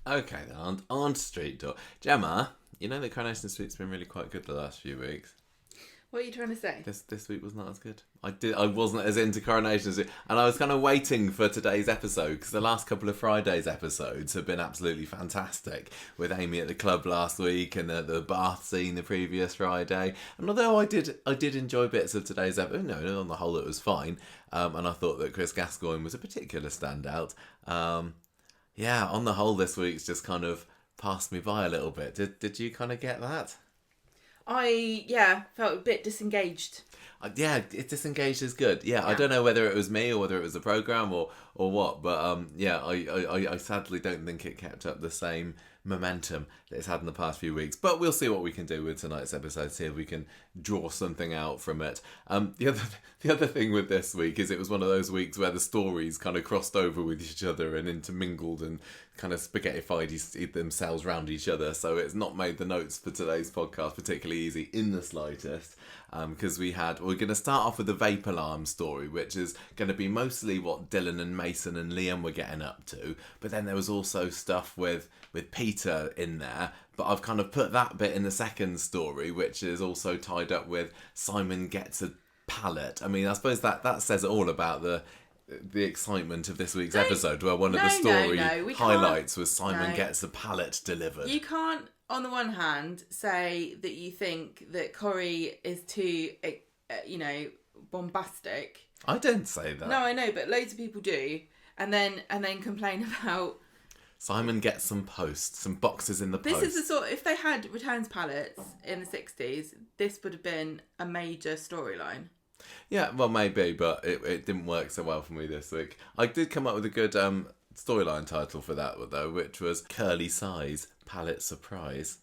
Okay, then, on to Street Talk. Gemma, you know that Coronation Street's been really quite good the last few weeks. What are you trying to say? This week was not as good. I wasn't as into Coronation as it, and I was kind of waiting for today's episode because the last couple of Fridays episodes have been absolutely fantastic, with Amy at the club last week and the bath scene the previous Friday. And although I did enjoy bits of today's episode, no, on the whole it was fine. And I thought that Chris Gascoigne was a particular standout. Yeah, on the whole this week's just kind of passed me by a little bit. Did you kind of get that? I felt a bit disengaged. Yeah, disengaged is good. Yeah, I don't know whether it was me or whether it was the programme or what, but I sadly don't think it kept up the same momentum that it's had in the past few weeks. But we'll see what we can do with tonight's episode, see if we can draw something out from it. The other thing with this week is it was one of those weeks where the stories kind of crossed over with each other and intermingled and kind of spaghettified themselves round each other. So it's not made the notes for today's podcast particularly easy in the slightest. Because we're going to start off with the vape alarm story, which is going to be mostly what Dylan and Mason and Liam were getting up to. But then there was also stuff with Peter in there. But I've kind of put that bit in the second story, which is also tied up with Simon gets a pallet. I mean, I suppose that says it all about the excitement of this week's episode, where one of the story highlights was Simon gets a pallet delivered. You can't, on the one hand, say that you think that Corrie is too, bombastic. I didn't say that. No, I know, but loads of people do, and then complain about Simon gets some boxes in the post. This is the sort. If they had returns pallets in the 60s, this would have been a major storyline. Yeah, well, maybe, but it didn't work so well for me this week. I did come up with a good storyline title for that, though, which was Curly Size Pallet Surprise.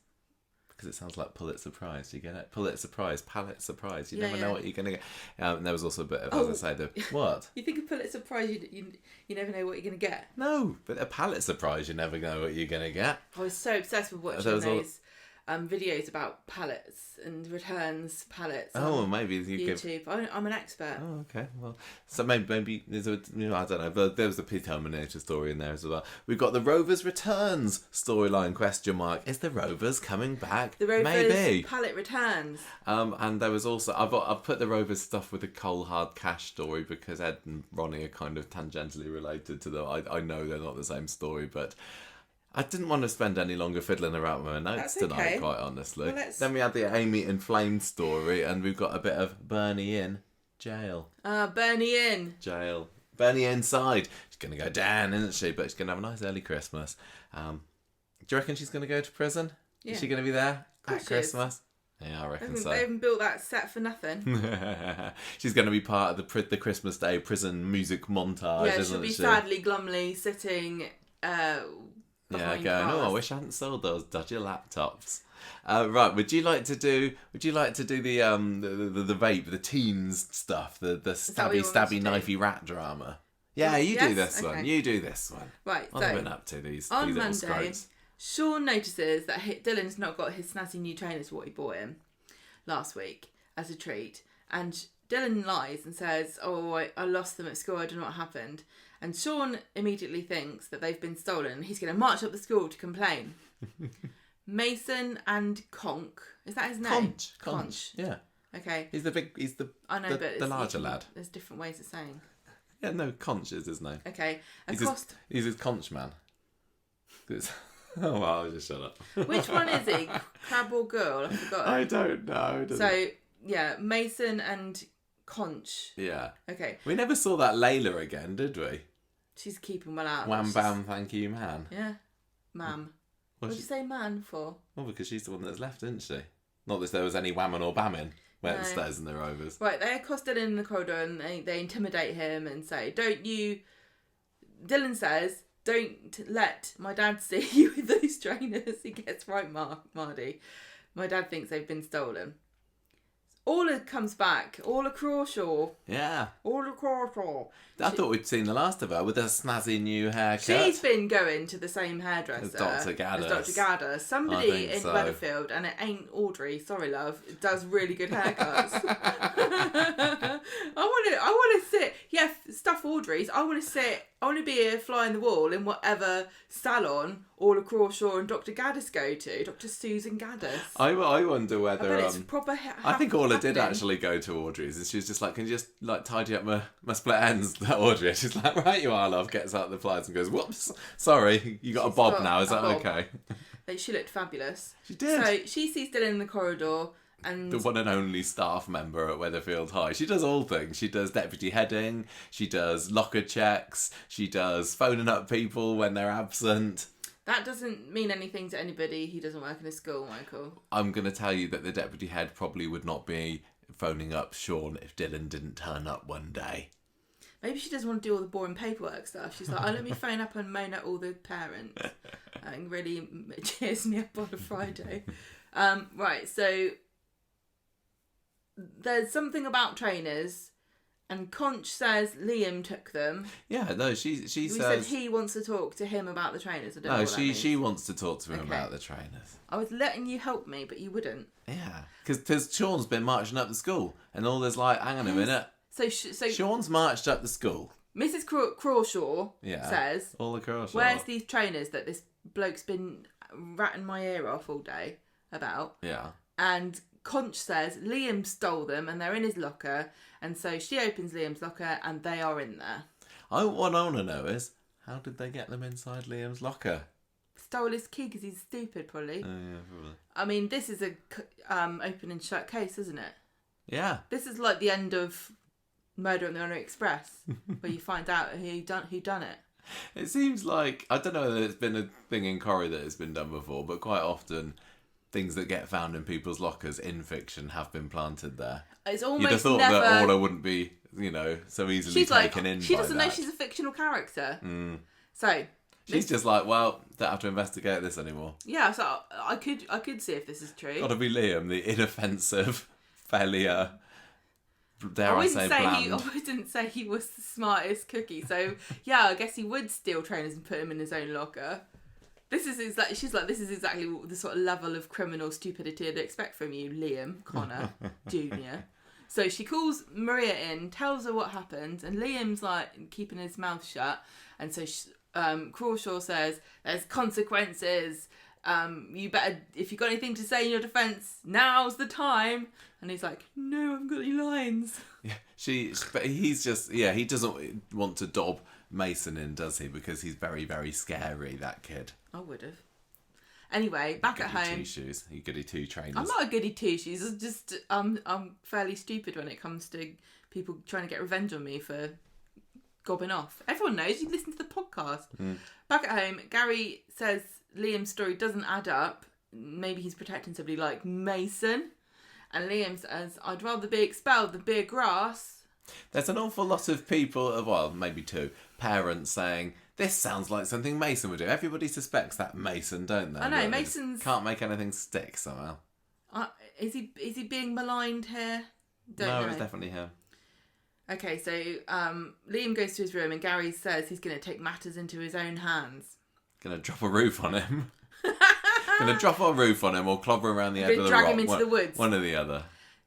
Because it sounds like Pulitzer Prize. You get it? Pulitzer Prize, Pallet Surprise. You never know what you're going to get. And there was also a bit of, as I say, what? You think a Pulitzer Prize, you never know what you're going to get? No, but a Pallet Surprise, you never know what you're going to get. I was so obsessed with watching those videos about pallets and returns pallets. Oh, maybe you YouTube. I'm an expert. Oh, okay. Well, so maybe there's I don't know. But there was a Terminator story in there as well. We've got the Rovers returns storyline ? Is the Rovers coming back? The Rovers maybe pallet returns. And there was also I've put the Rovers stuff with the Cold Hard Cash story because Ed and Ronnie are kind of tangentially related to them. I know they're not the same story, but I didn't want to spend any longer fiddling around with my notes tonight, quite honestly. Well, then we had the Amy Inflamed story, and we've got a bit of Bernie in jail. Bernie in jail. Bernie inside. She's going to go down, isn't she? But she's going to have a nice early Christmas. Do you reckon she's going to go to prison? Yeah. Is she going to be there at Christmas? Yeah, I reckon so. They haven't built that set for nothing. She's going to be part of the Christmas Day prison music montage, isn't she? She'll be sadly, glumly sitting... going, I wish I hadn't sold those dodgy laptops. Right, would you like to do the vape, the teens stuff, the stabby knifey rat drama? Yeah, do this one. You do this one. Right, what have you been up to these on little Monday, scroats? Sean notices that Dylan's not got his snazzy new trainers for what he bought him last week as a treat, and Dylan lies and says, I lost them at school, I don't know what happened. And Sean immediately thinks that they've been stolen and he's going to march up the school to complain. Mason and Conch, is that his name? Conch. Yeah. Okay. He's the larger lad. There's different ways of saying. Yeah, no, Conch is his name. Okay. He's his Conch man. Oh, well, I'll just shut up. Which one is he? Crab or girl? I forgot. I don't know. So, yeah, Mason and Conch. Yeah. Okay. We never saw that Layla again, did we? She's keeping well out. Wham bam, thank you, man. Yeah. Ma'am. What did you say man for? Well, because she's the one that's left, isn't she? Not that there was any whamming or bamming Wednesdays in the Rovers. Right, they accost Dylan in the corridor and they intimidate him and say, Dylan says, don't let my dad see you with those trainers. He gets right, Mardy. My dad thinks they've been stolen. Orla comes back. Orla Crawshaw. Yeah. Orla Crawshaw. I thought we'd seen the last of her with her snazzy new haircut. She's been going to the same hairdresser as Dr. Gaddis. Somebody in Weatherfield, and it ain't Audrey, sorry love, does really good haircuts. I want to sit, stuff Audrey's, I want to sit I want to be a fly in the wall in whatever salon Orla Crawshaw and Dr. Gaddis go to. Dr. Susan Gaddis. I wonder whether... I bet it's proper I think Orla did happening. actually go to Audrey's, and she was just like, can you just like tidy up my split ends, that Audrey? She's like, right you are, love. Gets out the pliers and goes, whoops, sorry, you got a bob now, is that okay? She looked fabulous. She did. So she sees Dylan in the corridor. And the one and only staff member at Weatherfield High. She does all things. She does deputy heading, she does locker checks, she does phoning up people when they're absent. That doesn't mean anything to anybody who doesn't work in a school, Michael. I'm going to tell you that the deputy head probably would not be phoning up Sean if Dylan didn't turn up one day. Maybe she doesn't want to do all the boring paperwork stuff. She's like, let me phone up and moan at all the parents. And really cheers me up on a Friday. Right, so... There's something about trainers, and Conch says Liam took them. Yeah, no, she We says... said he wants to talk to him about the trainers. I don't know No, what that means. she wants to talk to him about the trainers. I was letting you help me, but you wouldn't. Yeah, because Sean's been marching up the school, and all there's like, hang on a minute. So Sean's marched up the school. Mrs. Crawshaw says, all the Crawshaw. where's these trainers that this bloke's been ratting my ear off all day about? Yeah. And Conch says Liam stole them and they're in his locker, and so she opens Liam's locker and they are in there. What I want to know is, how did they get them inside Liam's locker? Stole his key because he's stupid, probably. Oh, yeah, probably. I mean, this is a open and shut case, isn't it? Yeah. This is like the end of Murder on the Orient Express, where you find out who done it. It seems like, I don't know whether it's been a thing in Corrie that has been done before, but quite often things that get found in people's lockers in fiction have been planted there. It's almost You'd have thought never... that Orla wouldn't be, so easily taken in she by doesn't that. know she's a fictional character. So she's just like, well, don't have to investigate this anymore. Yeah, so I could see if this is true. Got to be Liam, the inoffensive, fairly, dare I say, bland. I wouldn't say he was the smartest cookie. So yeah, I guess he would steal trainers and put them in his own locker. This is exactly the sort of level of criminal stupidity I'd expect from you, Liam Connor Jr. So she calls Maria in, tells her what happened, and Liam's like keeping his mouth shut. And so Crawshaw says, "There's consequences. You better, if you've got anything to say in your defence, now's the time." And he's like, "No, I haven't got any lines." Yeah, but he's just, he doesn't want to dob Mason in, does he? Because he's very, very scary, that kid. I would have. Anyway, back at home. Goody two-shoes. You goody two trainers. I'm not a goody two-shoes. It's just I'm fairly stupid when it comes to people trying to get revenge on me for gobbing off. Everyone knows. You listen to the podcast. Back at home, Gary says Liam's story doesn't add up. Maybe he's protecting somebody like Mason. And Liam says, "I'd rather be expelled than be a grass." There's an awful lot of people, well, maybe two, parents saying, this sounds like something Mason would do. Everybody suspects that Mason, don't they? I know, But Mason's... can't make anything stick somehow. Is he being maligned here? Don't know. It's definitely him. Okay, so Liam goes to his room and Gary says he's going to take matters into his own hands. Gonna drop a roof on him. Gonna drop a roof on him or clobber around the head with a rock. Drag him into the woods. One or the other.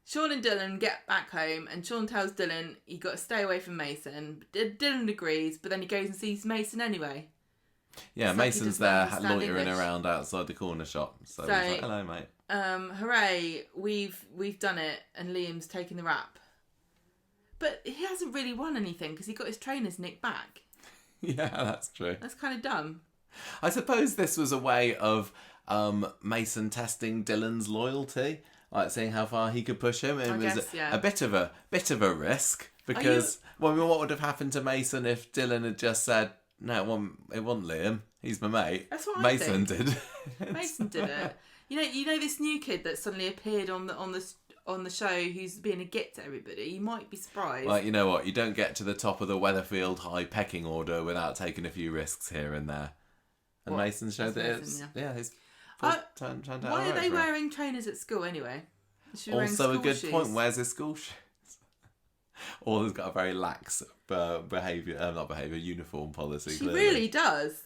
Sean and Dylan get back home and Sean tells Dylan he got to stay away from Mason. Dylan agrees, but then he goes and sees Mason anyway. Yeah, It's Mason's like there he doesn't understand loitering English. around outside the corner shop. So he's like, hello, mate. Hooray, we've done it, and Liam's taking the rap. But he hasn't really won anything because he got his trainers nicked back. Yeah, that's true. That's kind of dumb. I suppose this was a way of Mason testing Dylan's loyalty, like seeing how far he could push him. It was a bit of a risk because what would have happened to Mason if Dylan had just said, "No, it wasn't Liam. He's my mate." That's what Mason I think. did. Mason did it. You know this new kid that suddenly appeared on the show who's being a git to everybody. You might be surprised. Like, you know what? You don't get to the top of the Weatherfield High pecking order without taking a few risks here and there. And Mason showed that it's his turned out. Why are they wearing trainers at school anyway? Also a good point. Where's his school shoes? Orla's got a very lax uniform policy. She clearly. really does.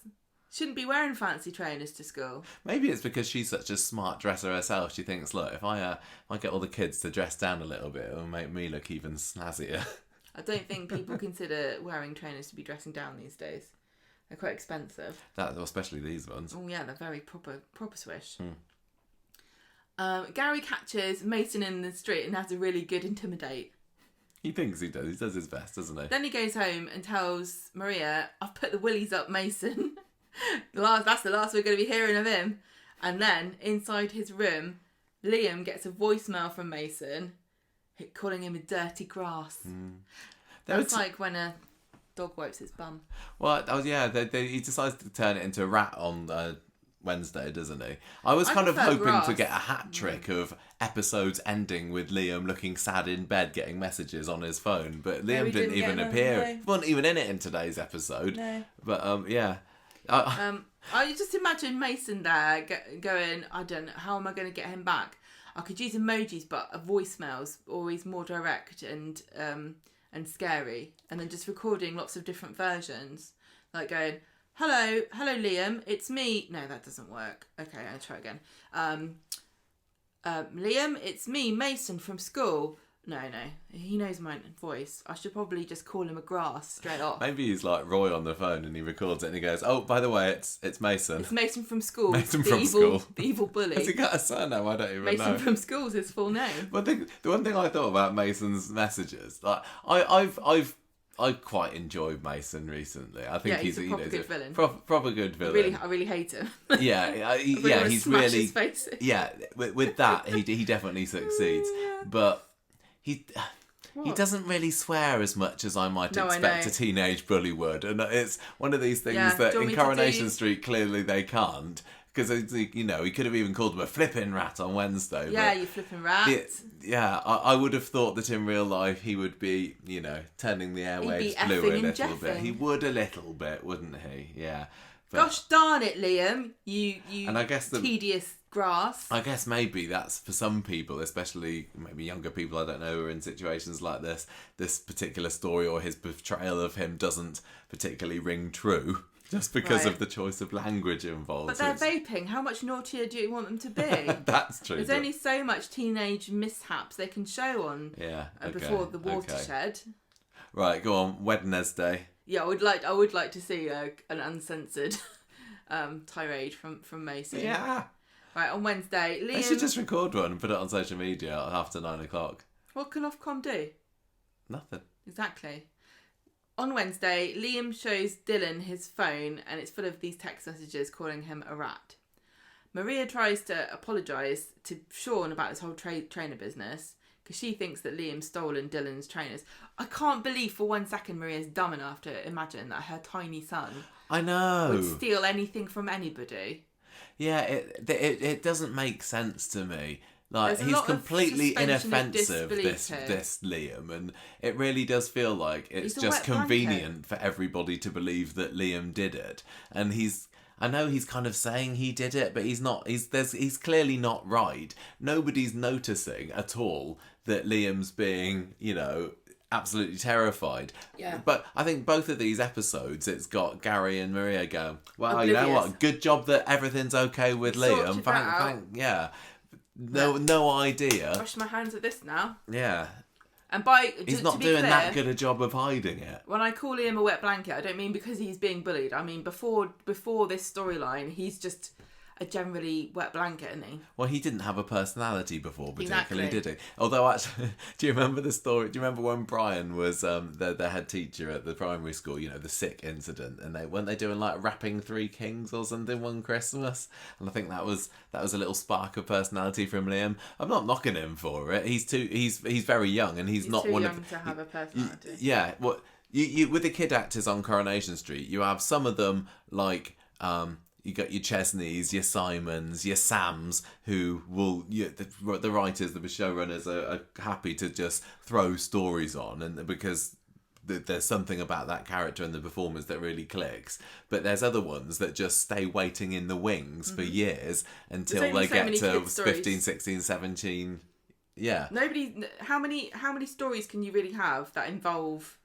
Shouldn't be wearing fancy trainers to school. Maybe it's because she's such a smart dresser herself. She thinks, look, if I get all the kids to dress down a little bit, it'll make me look even snazzier. I don't think people consider wearing trainers to be dressing down these days. They're quite expensive. Especially these ones. Oh yeah, they're very proper swish. Gary catches Mason in the street and has a really good intimidate. He thinks he does. He does his best, doesn't he? Then he goes home and tells Maria, "I've put the willies up Mason." That's the last we're going to be hearing of him. And then inside his room, Liam gets a voicemail from Mason calling him a dirty grass. That's like when a dog wipes its bum. Well, he decides to turn it into a rat on Wednesday, doesn't he? I was kind of hoping to get a hat trick of episodes ending with Liam looking sad in bed getting messages on his phone, but Liam didn't even appear. He wasn't even in it in today's episode. No. But yeah. I just imagine Mason there going, I don't know, how am I going to get him back? I could use emojis, but a voicemail's always more direct and scary. And then just recording lots of different versions. Like going, hello Liam, it's me. No, that doesn't work. Okay, I'll try again. Liam, it's me, Mason from school. No, he knows my voice. I should probably just call him a grass straight off. Maybe he's like Roy on the phone and he records it and he goes, "Oh, by the way, it's Mason. It's Mason from school. Mason from school. The evil bully." Has he got a surname? I don't even know. Mason from school's his full name. But the one thing I thought about Mason's messages, like I quite enjoyed Mason recently. I think he's a proper good villain. Proper good villain. I really hate him. Yeah, he's really. His face. Yeah, with that he definitely succeeds, but he doesn't really swear as much as I might expect a teenage bully would, and it's one of these things that in Coronation Street clearly they can't. Because, he could have even called him a flipping rat on Wednesday. Yeah, you flipping rat. I would have thought that in real life he would be, turning the airwaves blue a little bit. He would a little bit, wouldn't he? Yeah. But, gosh darn it, Liam. You and I guess tedious grass. I guess maybe that's for some people, especially maybe younger people, I don't know, who are in situations like this particular story or his portrayal of him doesn't particularly ring true. Just because of the choice of language involved. But they're vaping. How much naughtier do you want them to be? That's true. There's only so much teenage mishaps they can show on before the watershed. Right, go on. Wednesday. Yeah, I would like to see an uncensored tirade from Mason. Yeah. Right, on Wednesday, Liam... They should just record one and put it on social media after 9 o'clock. What can Ofcom do? Nothing. Exactly. On Wednesday, Liam shows Dylan his phone and it's full of these text messages calling him a rat. Maria tries to apologise to Sean about this whole trainer business because she thinks that Liam's stolen Dylan's trainers. I can't believe for 1 second Maria's dumb enough to imagine that her tiny son would steal anything from anybody. Yeah, it doesn't make sense to me. Like, he's completely inoffensive, this Liam, and it really does feel like it's just convenient for everybody to believe that Liam did it. And I know he's kind of saying he did it, but he's not. He's clearly not right. Nobody's noticing at all that Liam's being, absolutely terrified. Yeah. But I think both of these episodes, it's got Gary and Maria going, "Well, you know what? Good job that everything's okay with Liam. Yeah." No idea. Wash my hands of this now. Yeah. And he's not doing that good a job of hiding it. When I call him a wet blanket, I don't mean because he's being bullied. I mean before this storyline, he's just a generally wet blanket, isn't he? Well, he didn't have a personality before, particularly, did he? Although, actually, do you remember the story? Do you remember when Brian was the head teacher at the primary school? The sick incident, and weren't they doing like rapping Three Kings or something one Christmas? And I think that was a little spark of personality from Liam. I'm not knocking him for it. He's very young, and he's not too one young to have a personality. Yeah, well, you with the kid actors on Coronation Street, you have some of them like. You got your Chesneys, your Simons, your Sams, who will the writers, the showrunners are happy to just throw stories on, and because there's something about that character and the performance that really clicks. But there's other ones that just stay waiting in the wings for years until they get to 15, 16, 17. Yeah. How many stories can you really have that involve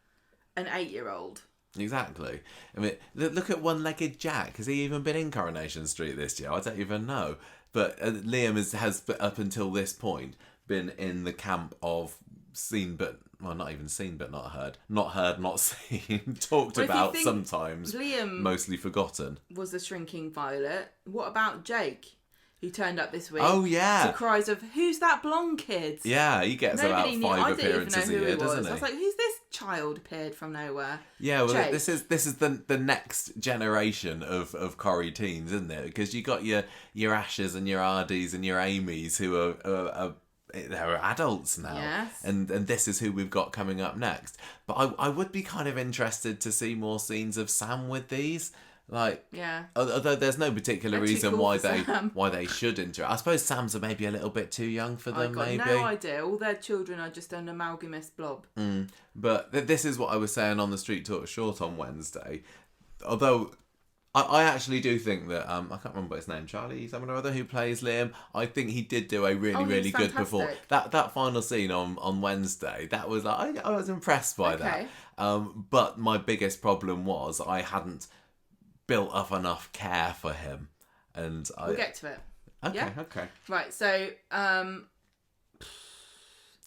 an 8-year-old? Exactly. I mean, look at One-Legged Jack. Has he even been in Coronation Street this year? I don't even know. But Liam has up until this point been in the camp of seen but well, not even seen but not heard, not seen, talked Well, if you about think sometimes, Liam mostly forgotten. was the shrinking violet. What about Jake, who turned up this week? Oh yeah, To cries of "Who's that blonde kid?" yeah, he gets about 5 I didn't even know appearances who a year, he was. doesn't he? I was like, "Who's this child appeared from nowhere?" Yeah, well, Jake. this is the next generation of Corrie teens, isn't it? Because you got your Ashes and your Ardys and your Amys who are they're adults now, Yes. and this is who we've got coming up next. But I would be kind of interested to see more scenes of Sam with these. Like, Yeah. although there's no particular They're too reason cool why for Sam. they should interact. I suppose Sam's are maybe a little bit too young for them. I've got maybe no idea. All their children are just an amalgamous blob. But this is what I was saying on the Street Talk Short on Wednesday. Although I actually do think that I can't remember what his name, Charlie someone or other, who plays Liam. I think he did do a really he was good performance. fantastic. That final scene on Wednesday, that was like I was impressed by Okay. that. But my biggest problem was I hadn't built up enough care for him, and We'll get to it. okay, Yeah? okay. Right. So,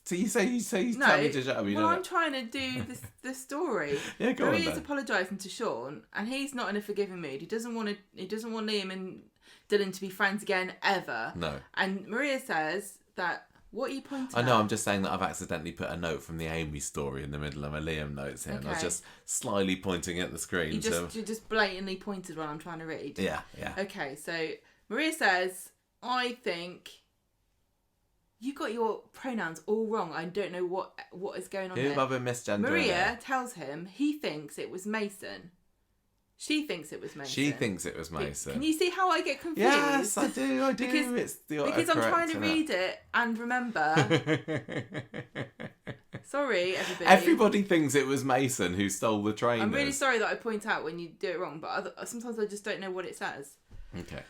So you say you no. tell me to shut up. Well, I'm trying to do the story. Yeah, go on Maria's then. apologising to Sean, and he's not in a forgiving mood. He doesn't want Liam and Dylan to be friends again ever. No. And Maria says that. What are you pointing I know, at? I'm just saying that I've accidentally put a note from the Amy story in the middle of my Liam notes here, and I was Okay. just slyly pointing at the screen. You just blatantly pointed when I'm trying to read. Yeah, yeah. Okay, so Maria says, I think you got your pronouns all wrong. I don't know what is going on Who here. have I been misgendering? Maria tells him he thinks it was Mason. She thinks it was Mason. She thinks it was Mason. Can you see how I get confused? Yes, I do. Because- It's the Because I'm trying to autocorrect, read it and remember. innit? Sorry, everybody. Everybody thinks it was Mason who stole the trainers. I'm really sorry that I point out when you do it wrong, but sometimes I just don't know what it says. Okay.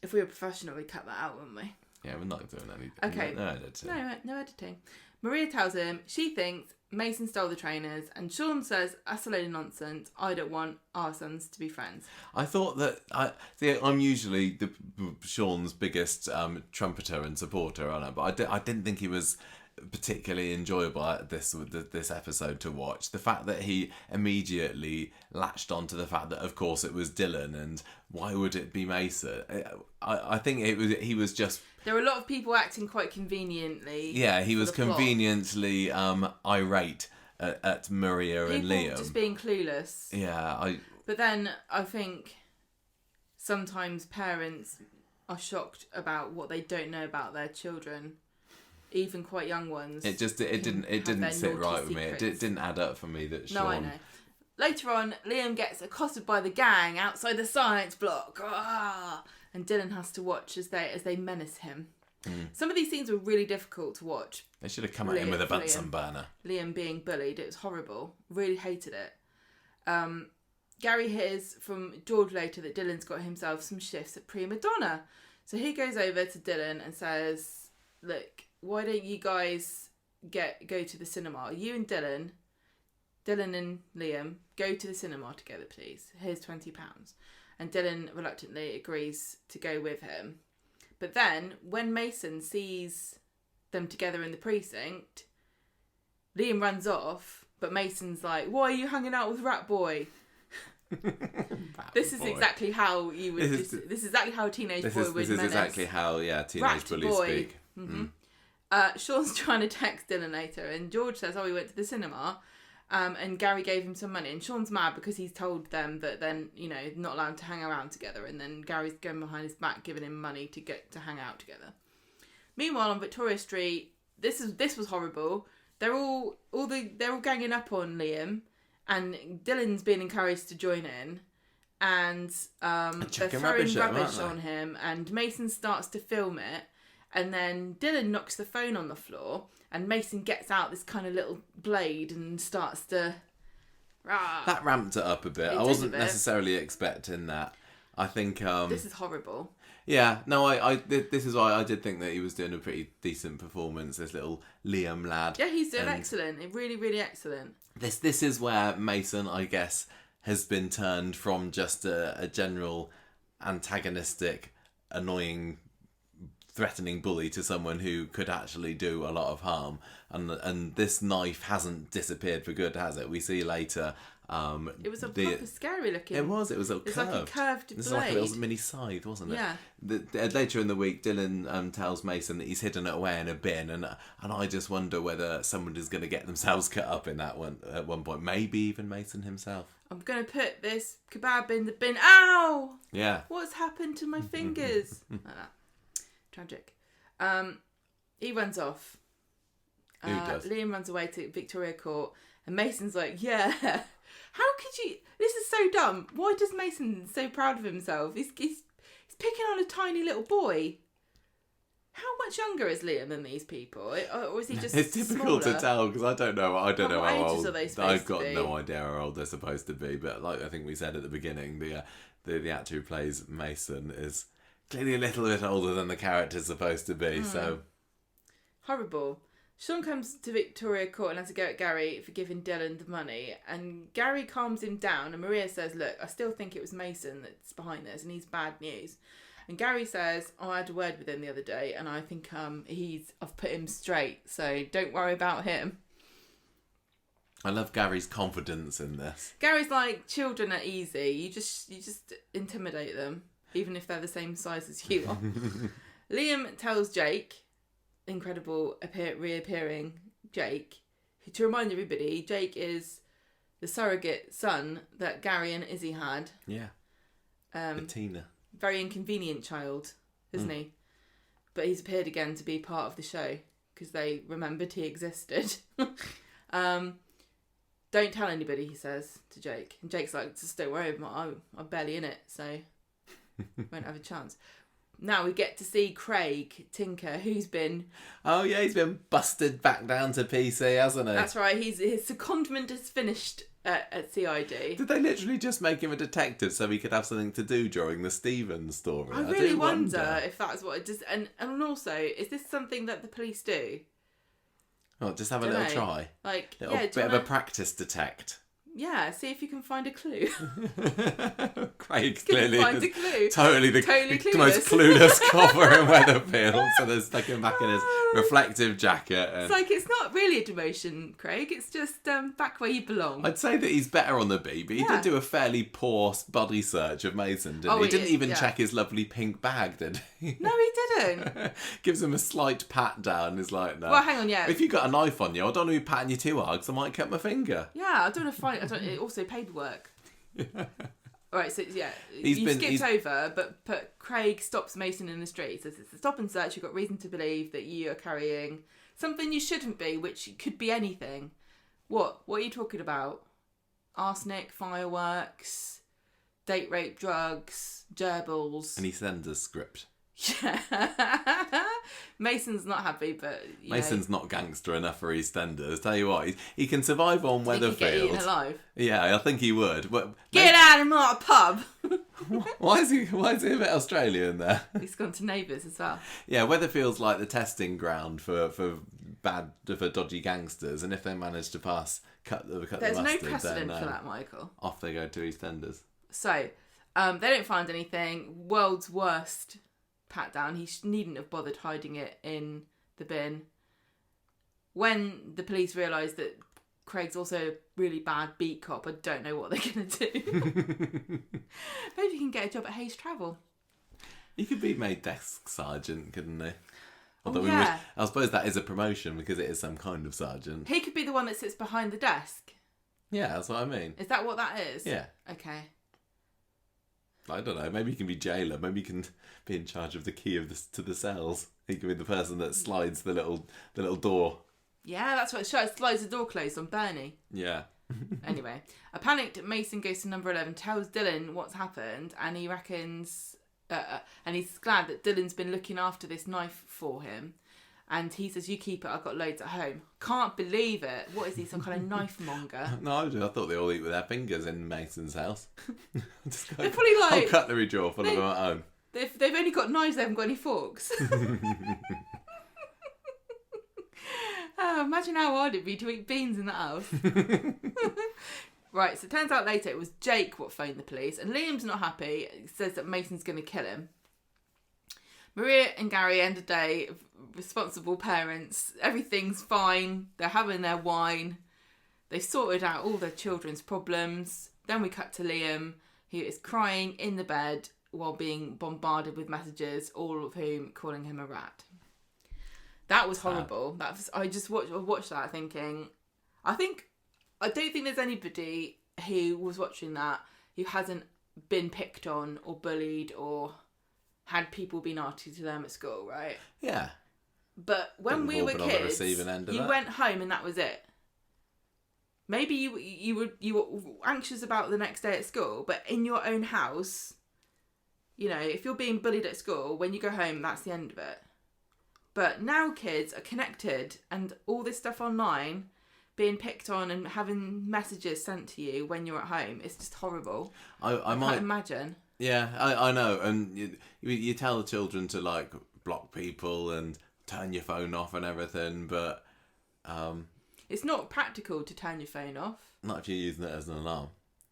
If we were professional, we'd cut that out, wouldn't we? Yeah, we're not doing anything. Okay. No editing. No editing. Maria tells him she thinks Mason stole the trainers, and Sean says, that's a load of nonsense. I don't want our sons to be friends. I thought that I'm usually Sean's biggest trumpeter and supporter on it, but I didn't think he was particularly enjoyable at this episode to watch. The fact that he immediately latched onto the fact that of course it was Dylan, and why would it be Mason? I think he was just. There were a lot of people acting quite conveniently. Yeah, he for was the plot. conveniently irate at Maria and People Liam. just being clueless. Yeah, But then I think sometimes parents are shocked about what they don't know about their children, even quite young ones. it have didn't their sit naughty right with me. It secrets. didn't add up for me that Sean. No, I know. Later on, Liam gets accosted by the gang outside the science block. Ah! And Dylan has to watch as they menace him. Some of these scenes were really difficult to watch. They should have come at him with a Bunsen burner. Liam being bullied, it was horrible. Really hated it. Gary hears from George later that Dylan's got himself some shifts at Prima Donna. So he goes over to Dylan and says, look, why don't you guys go to the cinema? You and Dylan and Liam, go to the cinema together, please. Here's £20. And Dylan reluctantly agrees to go with him. But then, when Mason sees them together in the precinct, Liam runs off, but Mason's like, why are you hanging out with Rat Boy? This is exactly how you would. This is exactly how a teenage boy would. This is menace. exactly how teenage Rat bullies boy. speak. Mm-hmm. Sean's trying to text Dylan later, and George says, "Oh, we went to the cinema." And Gary gave him some money, and Sean's mad because he's told them that then not allowed to hang around together, and then Gary's going behind his back giving him money to get to hang out together. Meanwhile, on Victoria Street, this was horrible. They're all ganging up on Liam, and Dylan's being encouraged to join in, and they're throwing rubbish on him, and Mason starts to film it, and then Dylan knocks the phone on the floor. And Mason gets out this kind of little blade and starts to. Rah. That ramped it up a bit. I wasn't necessarily expecting that. I think. This is horrible. Yeah, no, this is why I did think that he was doing a pretty decent performance. This little Liam lad. Yeah, he's doing excellent. Really, really excellent. This is where Mason, I guess, has been turned from just a general antagonistic, annoying threatening bully to someone who could actually do a lot of harm. And this knife hasn't disappeared for good, has it? We see later. It was a proper scary looking. It was curved. like a curved blade. It was like a little mini scythe, wasn't it? Yeah. Later in the week, Dylan tells Mason that he's hidden it away in a bin, and I just wonder whether someone is going to get themselves cut up in that one at one point. Maybe even Mason himself. I'm going to put this kebab in the bin. Ow! Yeah. What's happened to my fingers? Like that. Tragic. He runs off. Who does? Liam runs away to Victoria Court, and Mason's like, yeah. How could you... This is so dumb. Why does Mason so proud of himself? He's picking on a tiny little boy. How much younger is Liam than these people? Or is he just It's difficult smaller? to tell because I don't know how ages old. are they supposed I've got to be? no idea how old they're supposed to be. But like I think we said at the beginning, the actor who plays Mason is clearly a little bit older than the character's supposed to be. So horrible. Sean comes to Victoria Court and has a go at Gary for giving Dylan the money, and Gary calms him down, and Maria says, look, I still think it was Mason that's behind this and he's bad news. And Gary says, I had a word with him the other day and I think I've put him straight, so don't worry about him. I love Gary's confidence in this. Gary's like, children are easy, you just intimidate them even if they're the same size as you are. Liam tells Jake, incredible reappearing Jake, to remind everybody, Jake is the surrogate son that Gary and Izzy had. Yeah. Tina. Very inconvenient child, isn't he? But he's appeared again to be part of the show because they remembered he existed. Don't tell anybody, he says to Jake. And Jake's like, just don't worry, I'm barely in it, so won't have a chance. Now we get to see Craig Tinker, who's been... Oh yeah, he's been busted back down to PC, hasn't he? That's right, his secondment is finished at CID. Did they literally just make him a detective so he could have something to do during the Stevens story? I really wonder if that's what it does. And also, is this something that the police do? Oh, just have a little try. Like, a bit of a practice detect. Yeah, see if you can find a clue. Craig's clearly find a clue. Totally the most clueless copper in Weatherfield, so they're stuck him back in his reflective jacket. And... It's like, it's not really a demotion, Craig. It's just back where you belong. I'd say that he's better on the beat, but he did do a fairly poor body search of Mason, didn't he? He didn't even check his lovely pink bag, did he? No, he didn't. Gives him a slight pat down. He's like, no. Well, hang on, yeah. If you got a knife on you, I don't want to be patting you too hard because I might cut my finger. Yeah, I don't want to find... also paperwork. Alright, so yeah, you skipped over, but Craig stops Mason in the street. He says it's a stop and search. You've got reason to believe that you are carrying something you shouldn't be, which could be anything. What are you talking about? Arsenic, fireworks, date rape, drugs, gerbils. And he sends a script. Yeah. Mason's not happy, but Mason's not gangster enough for EastEnders. Tell you what, he can survive on Weatherfield. He could get eaten alive. Yeah, I think he would. But get out of my pub. Why is he a bit Australian there? He's gone to Neighbours as well. Yeah, Weatherfield's like the testing ground for dodgy gangsters, and if they manage to cut the mustard, there's no precedent for that, Michael. Off they go to EastEnders. So, they don't find anything. World's worst pat down. He needn't have bothered hiding it in the bin. When the police realise that Craig's also a really bad beat cop, I don't know what they're going to do. Maybe he can get a job at Hayes Travel. He could be made desk sergeant, couldn't he? Although I suppose that is a promotion because it is some kind of sergeant. He could be the one that sits behind the desk. Yeah, that's what I mean. Is that what that is? Yeah. Okay. I don't know. Maybe he can be jailer. Maybe he can be in charge of the key to the cells. He can be the person that slides the little door. Yeah, that's what it shows. Slides the door closed on Bernie. Yeah. Anyway, a panicked Mason goes to number 11, tells Dylan what's happened, and he reckons, and he's glad that Dylan's been looking after this knife for him. And he says, you keep it, I've got loads at home. Can't believe it. What is he, some kind of knife monger? No, I thought they all eat with their fingers in Mason's house. They're probably like... a cutlery drawer full of them at home. They've only got knives, they haven't got any forks. Imagine how hard it'd be to eat beans in that house. Right, so it turns out later it was Jake what phoned the police, and Liam's not happy. He says that Mason's going to kill him. Maria and Gary end of day, responsible parents. Everything's fine. They're having their wine. They've sorted out all their children's problems. Then we cut to Liam, who is crying in the bed while being bombarded with messages, all of whom calling him a rat. That was horrible. I just watched that thinking, I don't think there's anybody who was watching that who hasn't been picked on or bullied or had people be nasty to them at school, right? Yeah. But when we were kids, you went home and that was it. Maybe you were anxious about the next day at school, but in your own house, you know, if you're being bullied at school, when you go home, that's the end of it. But now kids are connected and all this stuff online, being picked on and having messages sent to you when you're at home, it's just horrible. I might can't imagine. Yeah, I know. And you tell the children to, like, block people and turn your phone off and everything, but... it's not practical to turn your phone off. Not if you're using it as an alarm.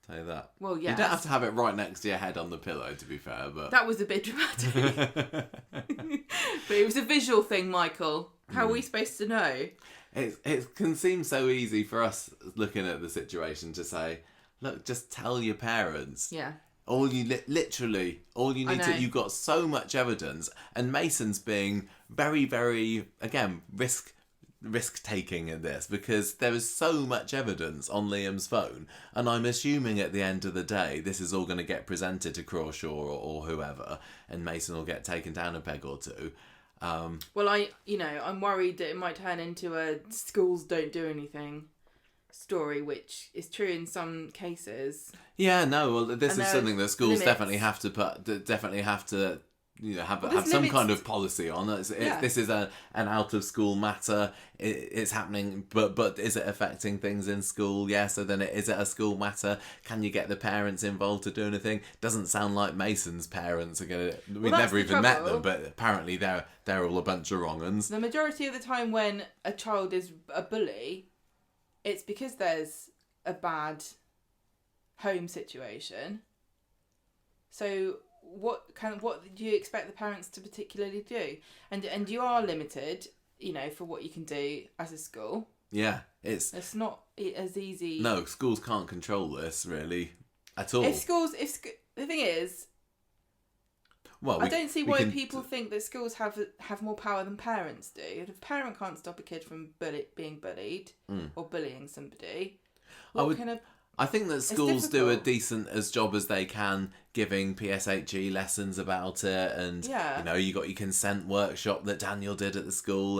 Tell you that. Well, yeah. You don't have to have it right next to your head on the pillow, to be fair, but... That was a bit dramatic. But it was a visual thing, Michael. How are we supposed to know? It can seem so easy for us looking at the situation to say, look, just tell your parents. Yeah. All you need to... You've got so much evidence, and Mason's being very, very, again, risk-taking in this, because there is so much evidence on Liam's phone, and I'm assuming at the end of the day this is all going to get presented to Crawshaw or whoever, and Mason will get taken down a peg or two. Well, I'm worried that it might turn into a schools don't do anything story, which is true in some cases. Yeah, no, well, this is something that schools definitely have to have some kind of policy on. This is an out of school matter. It's happening, but is it affecting things in school? Yeah. So then, is it a school matter? Can you get the parents involved to do anything? Doesn't sound like Mason's parents are gonna. We've never even met them, but apparently they're all a bunch of wrong uns. The majority of the time, when a child is a bully, it's because there's a bad home situation. So what do you expect the parents to particularly do? And you are limited, you know, for what you can do as a school. Yeah, it's not as easy. No, schools can't control this really at all. The thing is, well, I don't see why people think that schools have more power than parents do. If a parent can't stop a kid from being bullied or bullying somebody, I think that schools do a decent as job as they can giving PSHE lessons about it, and you know, you got your consent workshop that Daniel did at the school,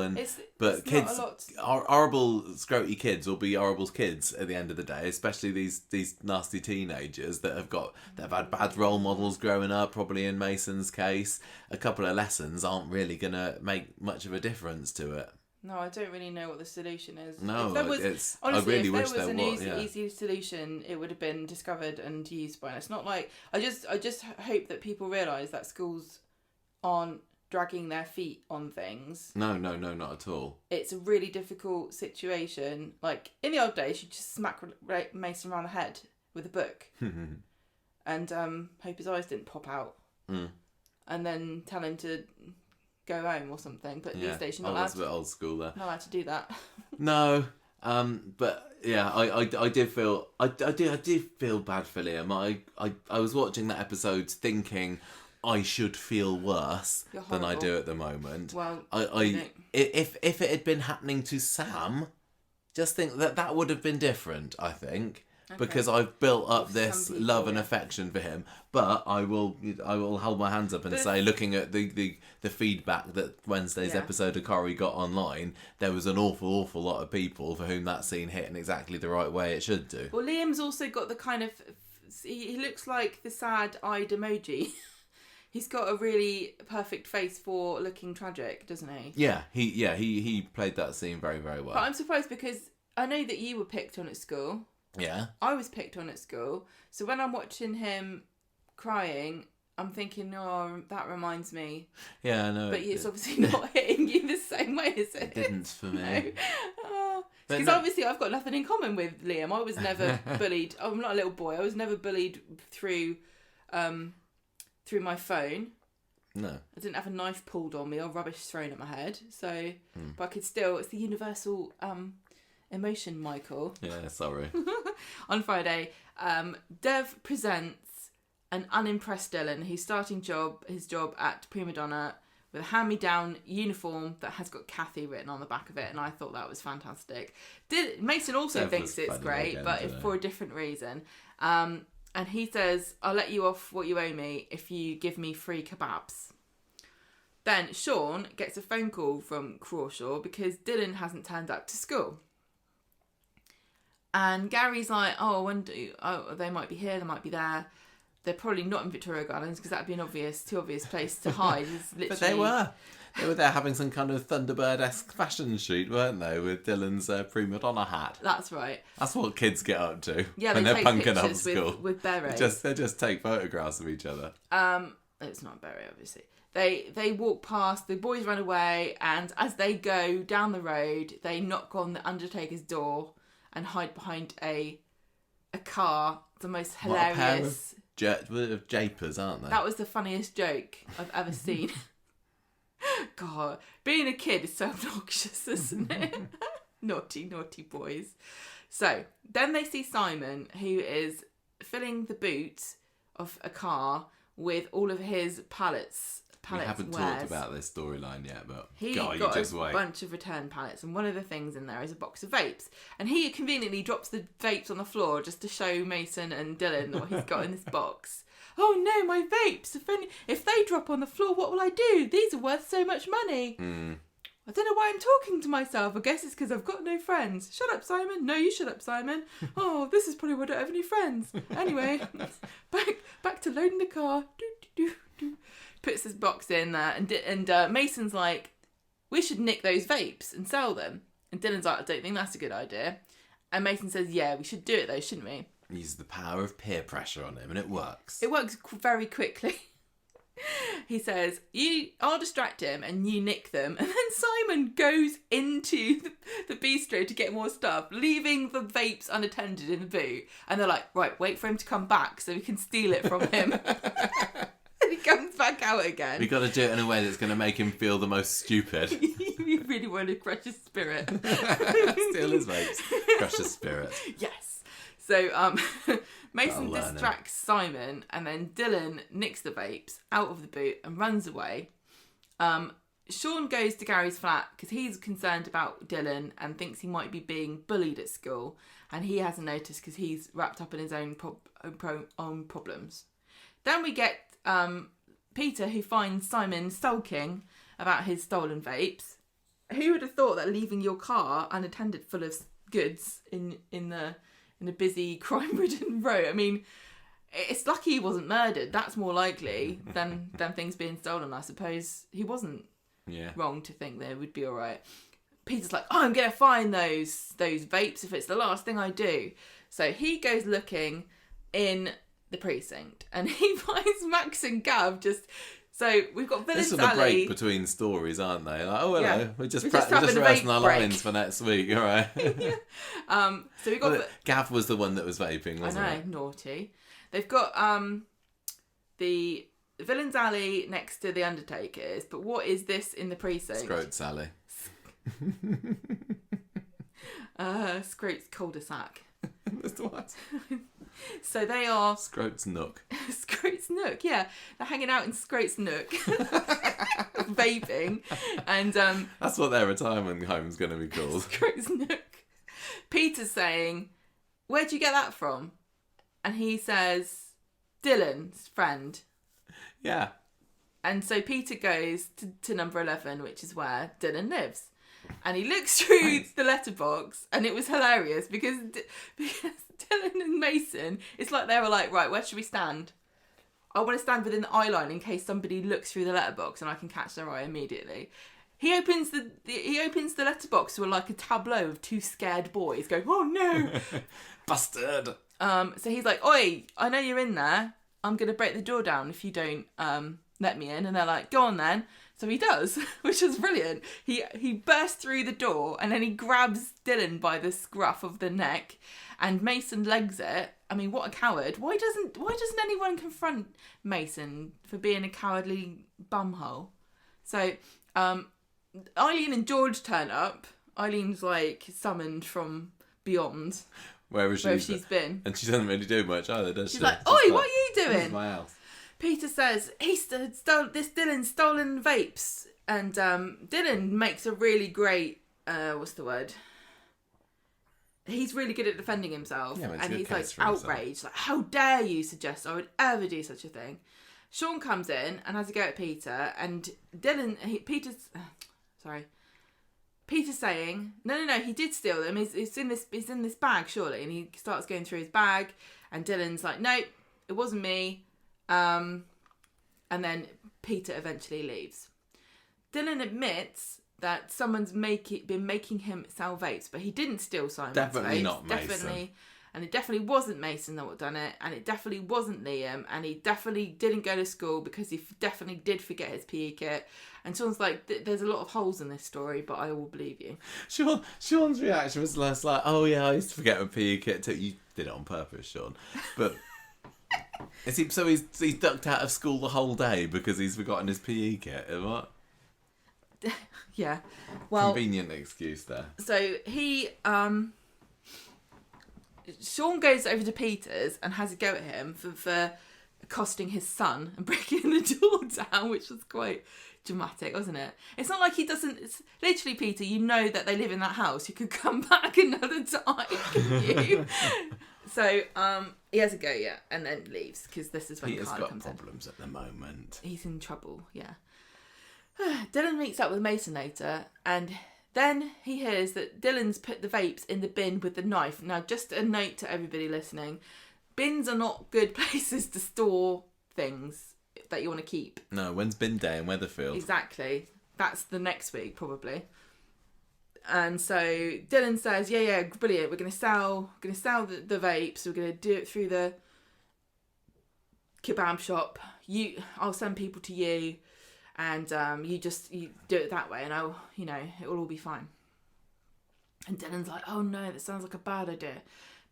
but kids, horrible scroty kids will be horrible kids at the end of the day, especially these nasty teenagers that have had bad role models growing up. Probably in Mason's case, a couple of lessons aren't really gonna make much of a difference to it. No, I don't really know what the solution is. No, honestly, if there was an easy solution, it would have been discovered and used by now. It's not like I just hope that people realise that schools aren't dragging their feet on things. No, not at all. It's a really difficult situation. Like in the old days, you just smack Mason around the head with a book, and hope his eyes didn't pop out, and then tell him to go home or something, but these days you're not allowed that's a bit old school there. Not allowed to do that. No, but yeah, I did feel I did feel bad for Liam. I was watching that episode thinking I should feel worse than I do at the moment. Well, if it had been happening to Sam, just think that would have been different, I think. Okay. Because I've built up this love and affection for him, but I will hold my hands up and say, looking at the feedback that Wednesday's episode of Corrie got online, there was an awful lot of people for whom that scene hit in exactly the right way it should do. Well, Liam's also got the kind of, he looks like the sad-eyed emoji. He's got a really perfect face for looking tragic, doesn't he? Yeah, he played that scene very, very well. But I'm surprised because I know that you were picked on at school. Yeah. I was picked on at school. So when I'm watching him crying, I'm thinking, oh, that reminds me. Yeah, I know. But it's obviously not hitting you the same way, is it? It didn't for me. Because obviously I've got nothing in common with Liam. I was never bullied. I'm not a little boy. I was never bullied through my phone. No. I didn't have a knife pulled on me or rubbish thrown at my head. So, but I could still. It's the universal emotion, Michael. Yeah, sorry. On Friday, Dev presents an unimpressed Dylan who's starting his job at Prima Donna with a hand-me-down uniform that has got Kathy written on the back of it, and I thought that was fantastic. Mason also thinks it's great, again, but for a different reason. And he says, I'll let you off what you owe me if you give me free kebabs. Then Sean gets a phone call from Crawshaw because Dylan hasn't turned up to school. And Gary's like, they might be here, they might be there. They're probably not in Victoria Gardens because that would be an too obvious place to hide. But they were. They were there having some kind of Thunderbird-esque fashion shoot, weren't they, with Dylan's prima donna hat? That's right. That's what kids get up to when they're take punking up pictures school. With berets. They just take photographs of each other. It's not a beret, obviously. They walk past, the boys run away, and as they go down the road, they knock on the Undertaker's door and hide behind a car. The most hilarious... Japers, aren't they? That was the funniest joke I've ever seen. God, being a kid is so obnoxious, isn't it? Naughty boys. So, then they see Simon, who is filling the boot of a car with all of his pallets. We haven't talked about this storyline yet, but he got a bunch of return pallets, and one of the things in there is a box of vapes. And he conveniently drops the vapes on the floor just to show Mason and Dylan what he's got in this box. Oh no, my vapes! If they drop on the floor, what will I do? These are worth so much money. I don't know why I'm talking to myself. I guess it's because I've got no friends. Shut up, Simon. No, you shut up, Simon. Oh, this is probably why I don't have any friends. Anyway, back to loading the car. Puts this box in there, and Mason's like, we should nick those vapes and sell them. And Dylan's like, I don't think that's a good idea. And Mason says, yeah, we should do it though, shouldn't we? Uses the power of peer pressure on him, and it works. It works very quickly. He says, I'll distract him and you nick them. And then Simon goes into the bistro to get more stuff, leaving the vapes unattended in the boot. And they're like, right, wait for him to come back so we can steal it from him. And he comes back out again. We've got to do it in a way that's going to make him feel the most stupid. You really want to crush his spirit. Steal his vapes. Crush his spirit. Yes. So Mason distracts Simon, and then Dylan nicks the vapes out of the boot and runs away. Sean goes to Gary's flat because he's concerned about Dylan and thinks he might be being bullied at school, and he hasn't noticed because he's wrapped up in his own problems. Then we get Peter, who finds Simon sulking about his stolen vapes. Who would have thought that leaving your car unattended full of goods in a busy crime-ridden road? I mean, it's lucky he wasn't murdered. That's more likely than things being stolen. I suppose he wasn't wrong to think they would be all right. Peter's like, I'm going to find those vapes if it's the last thing I do. So he goes looking in the precinct and he finds Max and Gav just... So we've got Villains Alley. This is the break between stories, aren't they? Like, oh, hello. Yeah. We're just rehearsing our lines for next week. All right. So we've got... Gav was the one that was vaping, wasn't it? I know, naughty. They've got the Villains Alley next to the Undertaker's, but what is this in the precinct? Scroats Alley. Scroats cul-de-sac. That's what? So they are... Scroats Nook. Scroats Nook, yeah. They're hanging out in Scroats Nook. Vaping. And... That's what their retirement home's going to be called. Scroats Nook. Peter's saying, where'd you get that from? And he says, Dylan's friend. Yeah. And so Peter goes to number 11, which is where Dylan lives. And he looks through the letterbox, and it was hilarious because Dylan and Mason, it's like they were like, right, where should we stand? I want to stand within the eye line in case somebody looks through the letterbox and I can catch their eye immediately. He opens the letterbox to like a tableau of two scared boys going, oh no, busted. So he's like, oi, I know you're in there. I'm going to break the door down if you don't let me in. And they're like, go on then. So he does, which is brilliant. He bursts through the door and then he grabs Dylan by the scruff of the neck and Mason legs it I mean, what a coward. Why doesn't anyone confront Mason for being a cowardly bumhole? So, Eileen and George turn up. Eileen's like summoned from beyond where she's been. And she doesn't really do much either, does she? She's like, oi, what are you doing? This is my house. Peter says, Dylan's stolen vapes. And Dylan makes a really great, what's the word? He's really good at defending himself. Yeah, and he's like outraged. Like, how dare you suggest I would ever do such a thing? Sean comes in and has a go at Peter. And Peter's saying, no, he did steal them. It's in this bag, surely. And he starts going through his bag. And Dylan's like, nope, it wasn't me. And then Peter eventually leaves. Dylan admits that someone's been making him sell vapes, but he didn't steal Simon's Definitely vapes. not Mason. And it definitely wasn't Mason that done it, and it definitely wasn't Liam, and he definitely didn't go to school because he definitely did forget his PE kit. And Sean's like, there's a lot of holes in this story, but I will believe you. Sean's reaction was less like, oh yeah, I used to forget my PE kit too. You did it on purpose, Sean. But he's ducked out of school the whole day because he's forgotten his PE kit. What? Yeah, well, convenient excuse there. So he, Sean goes over to Peter's and has a go at him for accosting his son and breaking the door down, which was quite dramatic, wasn't it? It's not like he doesn't. It's literally, Peter, you know that they live in that house. You could come back another time, couldn't you? So he has a go, yeah, and then leaves because this is when Peter's Carla got comes problems at the moment. He's in trouble, yeah. Dylan meets up with Mason later, and then he hears that Dylan's put the vapes in the bin with the knife. Now, just a note to everybody listening, bins are not good places to store things that you want to keep. No, when's bin day in Weatherfield? Exactly. That's the next week, probably. And so Dylan says, yeah, brilliant, we're going to sell the vapes, we're going to do it through the kebab shop. I'll send people to you. And you do it that way, and it will all be fine. And Dylan's like, oh no, that sounds like a bad idea.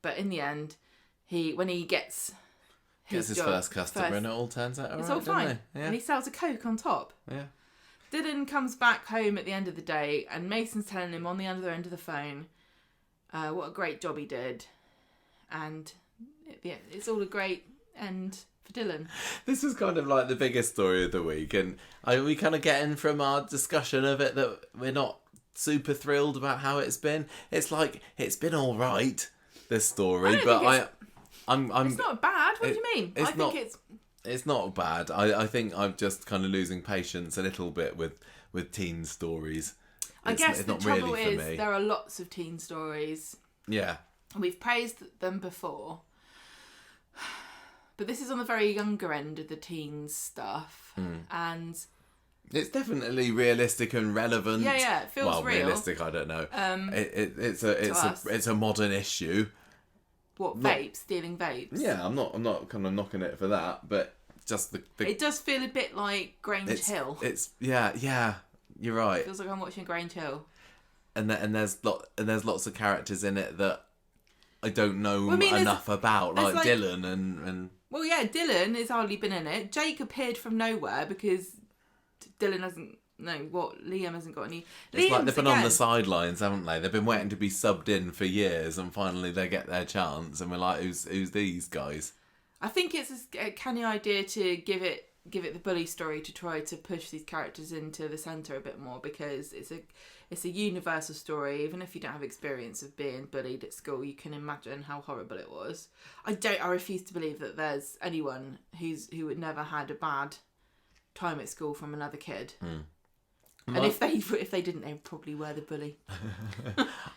But in the end, when he gets his first customer, and it all turns out it's all right, all fine. Yeah. And he sells a Coke on top. Yeah. Dylan comes back home at the end of the day, and Mason's telling him on the other end of the phone what a great job he did. And it's all a great end for Dylan. This was kind of like the biggest story of the week, and we kind of getting from our discussion of it that we're not super thrilled about how it's been. It's like it's been all right, this story, but I'm it's not bad. What do you mean? It's not bad. I think I'm just kind of losing patience a little bit with teen stories. I guess the trouble is there are lots of teen stories. Yeah, we've praised them before. But this is on the very younger end of the teens stuff. And it's definitely realistic and relevant. Yeah, it feels real. Realistic, I don't know. It's a modern issue. What, vapes? Stealing vapes? Yeah, I'm not kind of knocking it for that, but just the it does feel a bit like Grange Hill. It's yeah, you're right. It feels like I'm watching Grange Hill. And there's lots of characters in it that I don't know enough about, like Dylan and. Well, yeah, Dylan has hardly been in it. Jake appeared from nowhere because Dylan Liam hasn't got any. It's like they've been on the sidelines, haven't they? They've been waiting to be subbed in for years, and finally they get their chance, and we're like, who's these guys? I think it's a canny idea to give it the bully story to try to push these characters into the centre a bit more, because it's a universal story. Even if you don't have experience of being bullied at school, you can imagine how horrible it was. I refuse to believe that there's anyone who had never had a bad time at school from another kid. And if they didn't, they probably were the bully.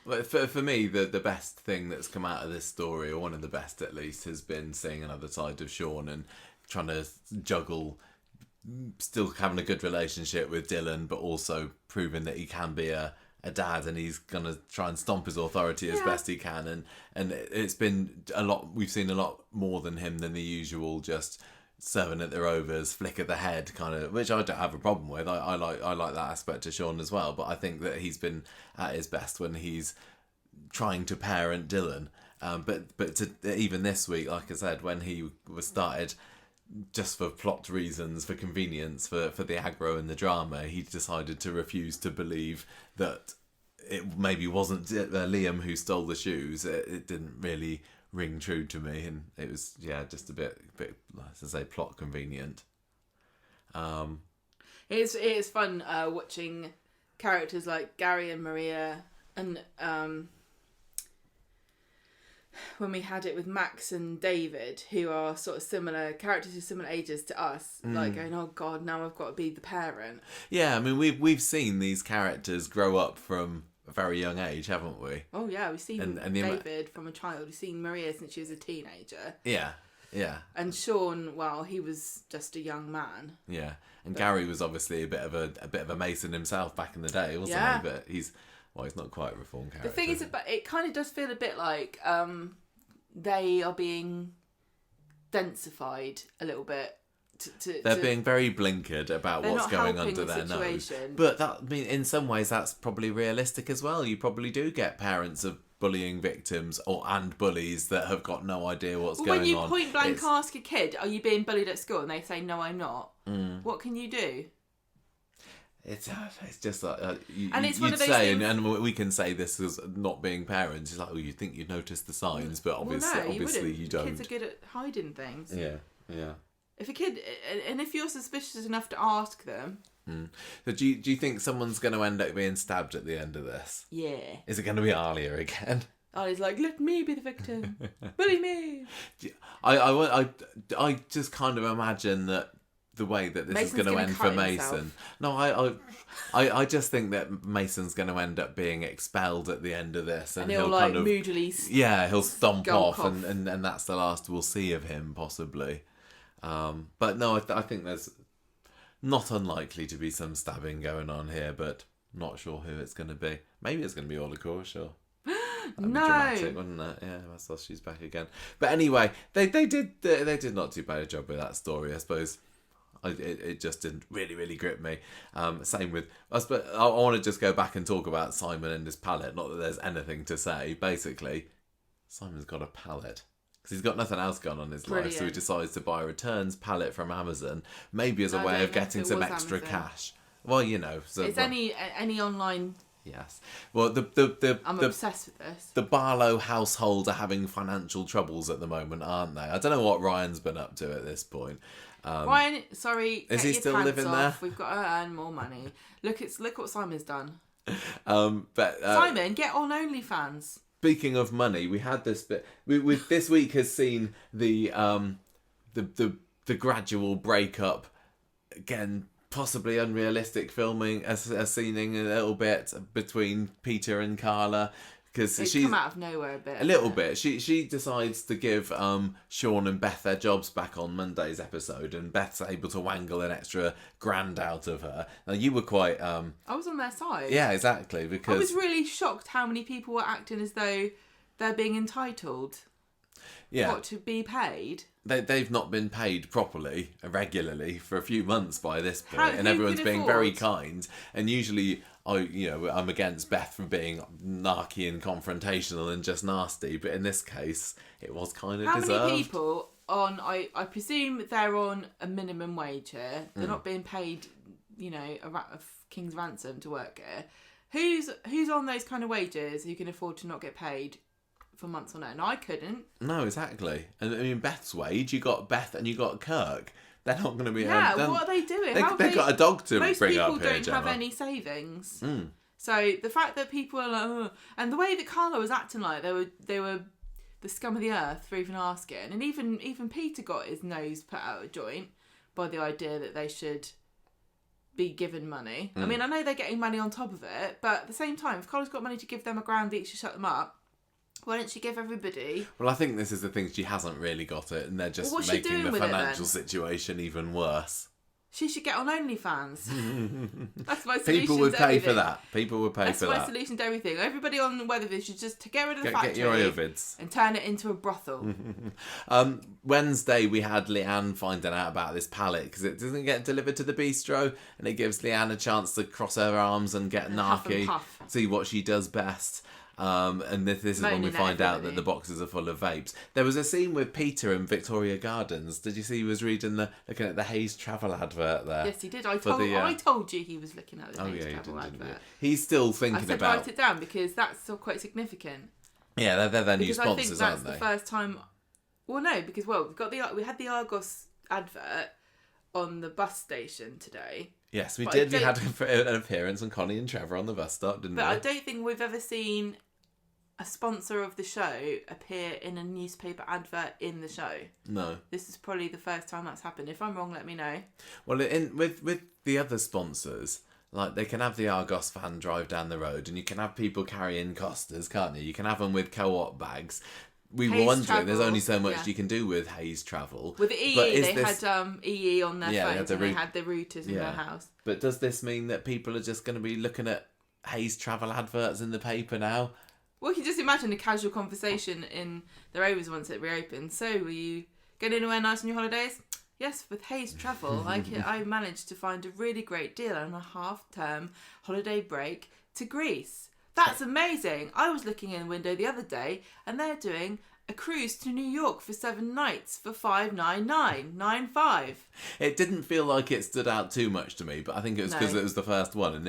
But for me, the best thing that's come out of this story, or one of the best at least, has been seeing another side of Sean and trying to juggle still having a good relationship with Dylan, but also proving that he can be a dad, and he's gonna try and stomp his authority as best he can. And it's been a lot. We've seen a lot more than him than the usual just serving at the Rovers, flick of the head kind of, which I don't have a problem with. I like that aspect of Sean as well. But I think that he's been at his best when he's trying to parent Dylan. Even this week, like I said, when he was started just for plot reasons, for convenience, for the aggro and the drama, he decided to refuse to believe that it maybe wasn't Liam who stole the shoes. It didn't really ring true to me, and it was just a bit as I say, plot convenient. It is fun watching characters like Gary and Maria, and when we had it with Max and David, who are sort of similar characters, who are similar ages to us, like going, oh God, now I've got to be the parent. Yeah, I mean we've seen these characters grow up from a very young age, haven't we? Oh yeah, we've seen David from a child. We've seen Maria since she was a teenager. Yeah. And Sean, well, he was just a young man. Yeah, and Gary was obviously a bit of a Mason himself back in the day, wasn't he? But he's not quite a reformed character. The thing is, it kind of does feel a bit like they are being densified a little bit. They're being very blinkered about what's going under their nose. But in some ways, that's probably realistic as well. You probably do get parents of bullying victims and bullies that have got no idea what's going on. When you point blank ask a kid, are you being bullied at school? And they say, no, I'm not. What can you do? It's just like it's one of those say, things... and we can say this as not being parents. It's like, you think you notice the signs, but obviously you don't. Kids are good at hiding things. Yeah. If a kid, and if you're suspicious enough to ask them. So do you think someone's going to end up being stabbed at the end of this? Yeah. Is it going to be Alia again? Alia's like, let me be the victim. Bully me. I just kind of imagine that the way that this is going to end for Mason. No, I just think that Mason's going to end up being expelled at the end of this, and he'll kind of moodily. Yeah, he'll stomp off. And that's the last we'll see of him, possibly. But no, I think there's not unlikely to be some stabbing going on here, but not sure who it's going to be. Maybe it's going to be Olacour, sure. That'd be dramatic, wouldn't it? Yeah, that's why she's back again. But anyway, they did not too bad a job with that story, I suppose. It just didn't really grip me. Same with... I want to just go back and talk about Simon and his pallet. Not that there's anything to say. Basically, Simon's got a pallet. Because he's got nothing else going on in his life, so he decides to buy a returns pallet from Amazon, maybe as a way of getting some extra cash. Well, so it's any online. Yes. Well, I'm obsessed with this. The Barlow household are having financial troubles at the moment, aren't they? I don't know what Ryan's been up to at this point. Ryan, sorry, is he still living there? We've got to earn more money. Look what Simon's done. Simon, get on OnlyFans. Speaking of money, we had this bit. This week has seen the gradual breakup, again, possibly unrealistic filming, a scening a little bit between Peter and Carla, because she's come out of nowhere a bit. A little bit. She decides to give Sean and Beth their jobs back on Monday's episode, and Beth's able to wangle an extra $1,000 out of her. Now you were quite. I was on their side. Yeah, exactly. Because I was really shocked how many people were acting as though they're being entitled. Yeah. What, to be paid? They've not been paid properly, regularly, for a few months by this point, and everyone's being very kind. And usually, I'm against Beth for being narky and confrontational and just nasty, but in this case, it was kind of deserved. How many people I presume they're on a minimum wage here. They're not being paid, a king's ransom to work here. Who's on those kind of wages who can afford to not get paid for months on end? I couldn't. No, exactly. And I mean, Beth's wage, you got Beth and you got Kirk. They're not going to be... Yeah, what are they doing? They've got a dog to bring up here, Most people don't have any savings. So the fact that people are like... and the way that Carla was acting like they were the scum of the earth for even asking. And even Peter got his nose put out of joint by the idea that they should be given money. I mean, I know they're getting money on top of it, but at the same time, if Carla's got money to give them $1,000 each to shut them up, why don't she give everybody? Well, I think this is the thing. She hasn't really got it, and they're just making the financial situation even worse. She should get on OnlyFans. That's my solution. People would pay for that. That's my solution to everything. Everybody on Weathervids should just get rid of the factory. Get your Ovids. And turn it into a brothel. Wednesday we had Leanne finding out about this pallet because it doesn't get delivered to the bistro, and it gives Leanne a chance to cross her arms and get narky, see what she does best. And this is when we Moaning at find out that everybody. the boxes are full of vapes. There was a scene with Peter in Victoria Gardens. Did you see he was looking at the Hayes Travel advert there? Yes, he did. I For told you he was looking at the Hayes Travel didn't advert. you? He's still I thinking said about... write it down because that's still quite significant. Yeah, they're their new Because I think sponsors, that's aren't they? the first time. Well, no, because we had the Argos advert on the bus station today, Yes, we But did. I We had don't- an appearance on Connie and Trevor on the bus stop, didn't but we? I don't think we've ever seen a sponsor of the show appear in a newspaper advert in the show. No. This is probably the first time that's happened. If I'm wrong, let me know. Well, with the other sponsors, like they can have the Argos van drive down the road, and you can have people carrying costas, can't you? You can have them with co-op bags. We were Hayes wondering, there's Travel, only so much yeah. you can do with Hayes Travel. With EE, But is they this- had EE on their Yeah, they had phones the and they route- had the routers in Yeah. their house. But does this mean that people are just going to be looking at Hayes Travel adverts in the paper now? Well, you can just imagine a casual conversation in the Rovers once it reopens. So, were you going anywhere nice on your holidays? Yes, with Hayes Travel, I managed to find a really great deal on a half-term holiday break to Greece. That's amazing. I was looking in the window the other day and they're doing a cruise to New York for 7 nights for $599.95. It didn't feel like it stood out too much to me, but I think it was because No. it was the first one. And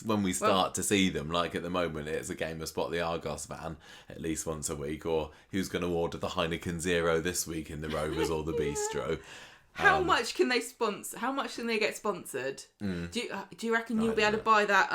when we start to see them, like at the moment, it's a game of Spot the Argos van at least once a week, or who's going to order the Heineken Zero this week in the Rovers or the Bistro. How much can they sponsor? How much can they get sponsored? Do you reckon you'll be able to buy that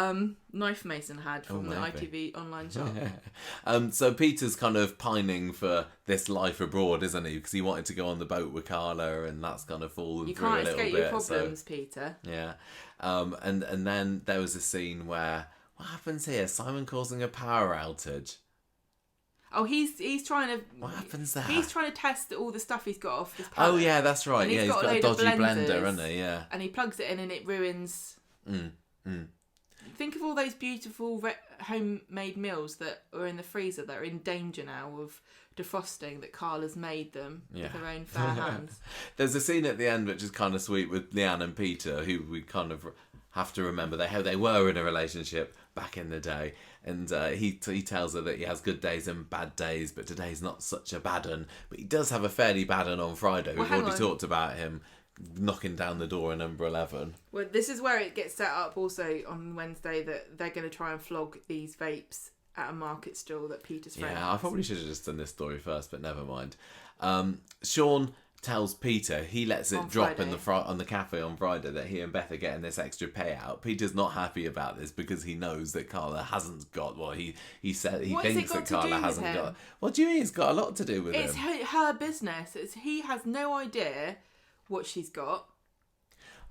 knife Mason had from the maybe. ITV online shop? So Peter's kind of pining for this life abroad, isn't he? Because he wanted to go on the boat with Carla, and that's kind of fallen You through a can't little escape bit. your problems, Peter. Yeah. And then there was a scene where, what happens here? Simon causing a power outage. Oh, he's trying to. What happens there? He's trying to test all the stuff he's got off this pallet. Oh yeah, that's right. And Yeah, he's got a load of dodgy blender, blenders, hasn't he? Yeah. And he plugs it in and it ruins. Think of all those beautiful homemade meals that are in the freezer that are in danger now of defrosting that Carla's made them with her own fair hands. There's a scene at the end which is kind of sweet with Leanne and Peter, who we kind of have to remember how they were in a relationship back in the day. And he tells her that he has good days and bad days, but today's not such a bad one. But he does have a fairly bad one on Friday. Well, We've hang already on. talked about him knocking down the door in number 11. Well, this is where it gets set up also on Wednesday that they're going to try and flog these vapes at a market stall that Peter's friend Yeah, I has. probably should have just done this story first, but never mind. Sean tells Peter, he lets it On drop Friday. on the cafe on Friday that he and Beth are getting this extra payout. Peter's not happy about this because he knows that Carla hasn't got he said he What has it thinks got that to do Carla with hasn't him? got. What do you mean? It's got a lot to do with It's him. her business. He has no idea what she's got.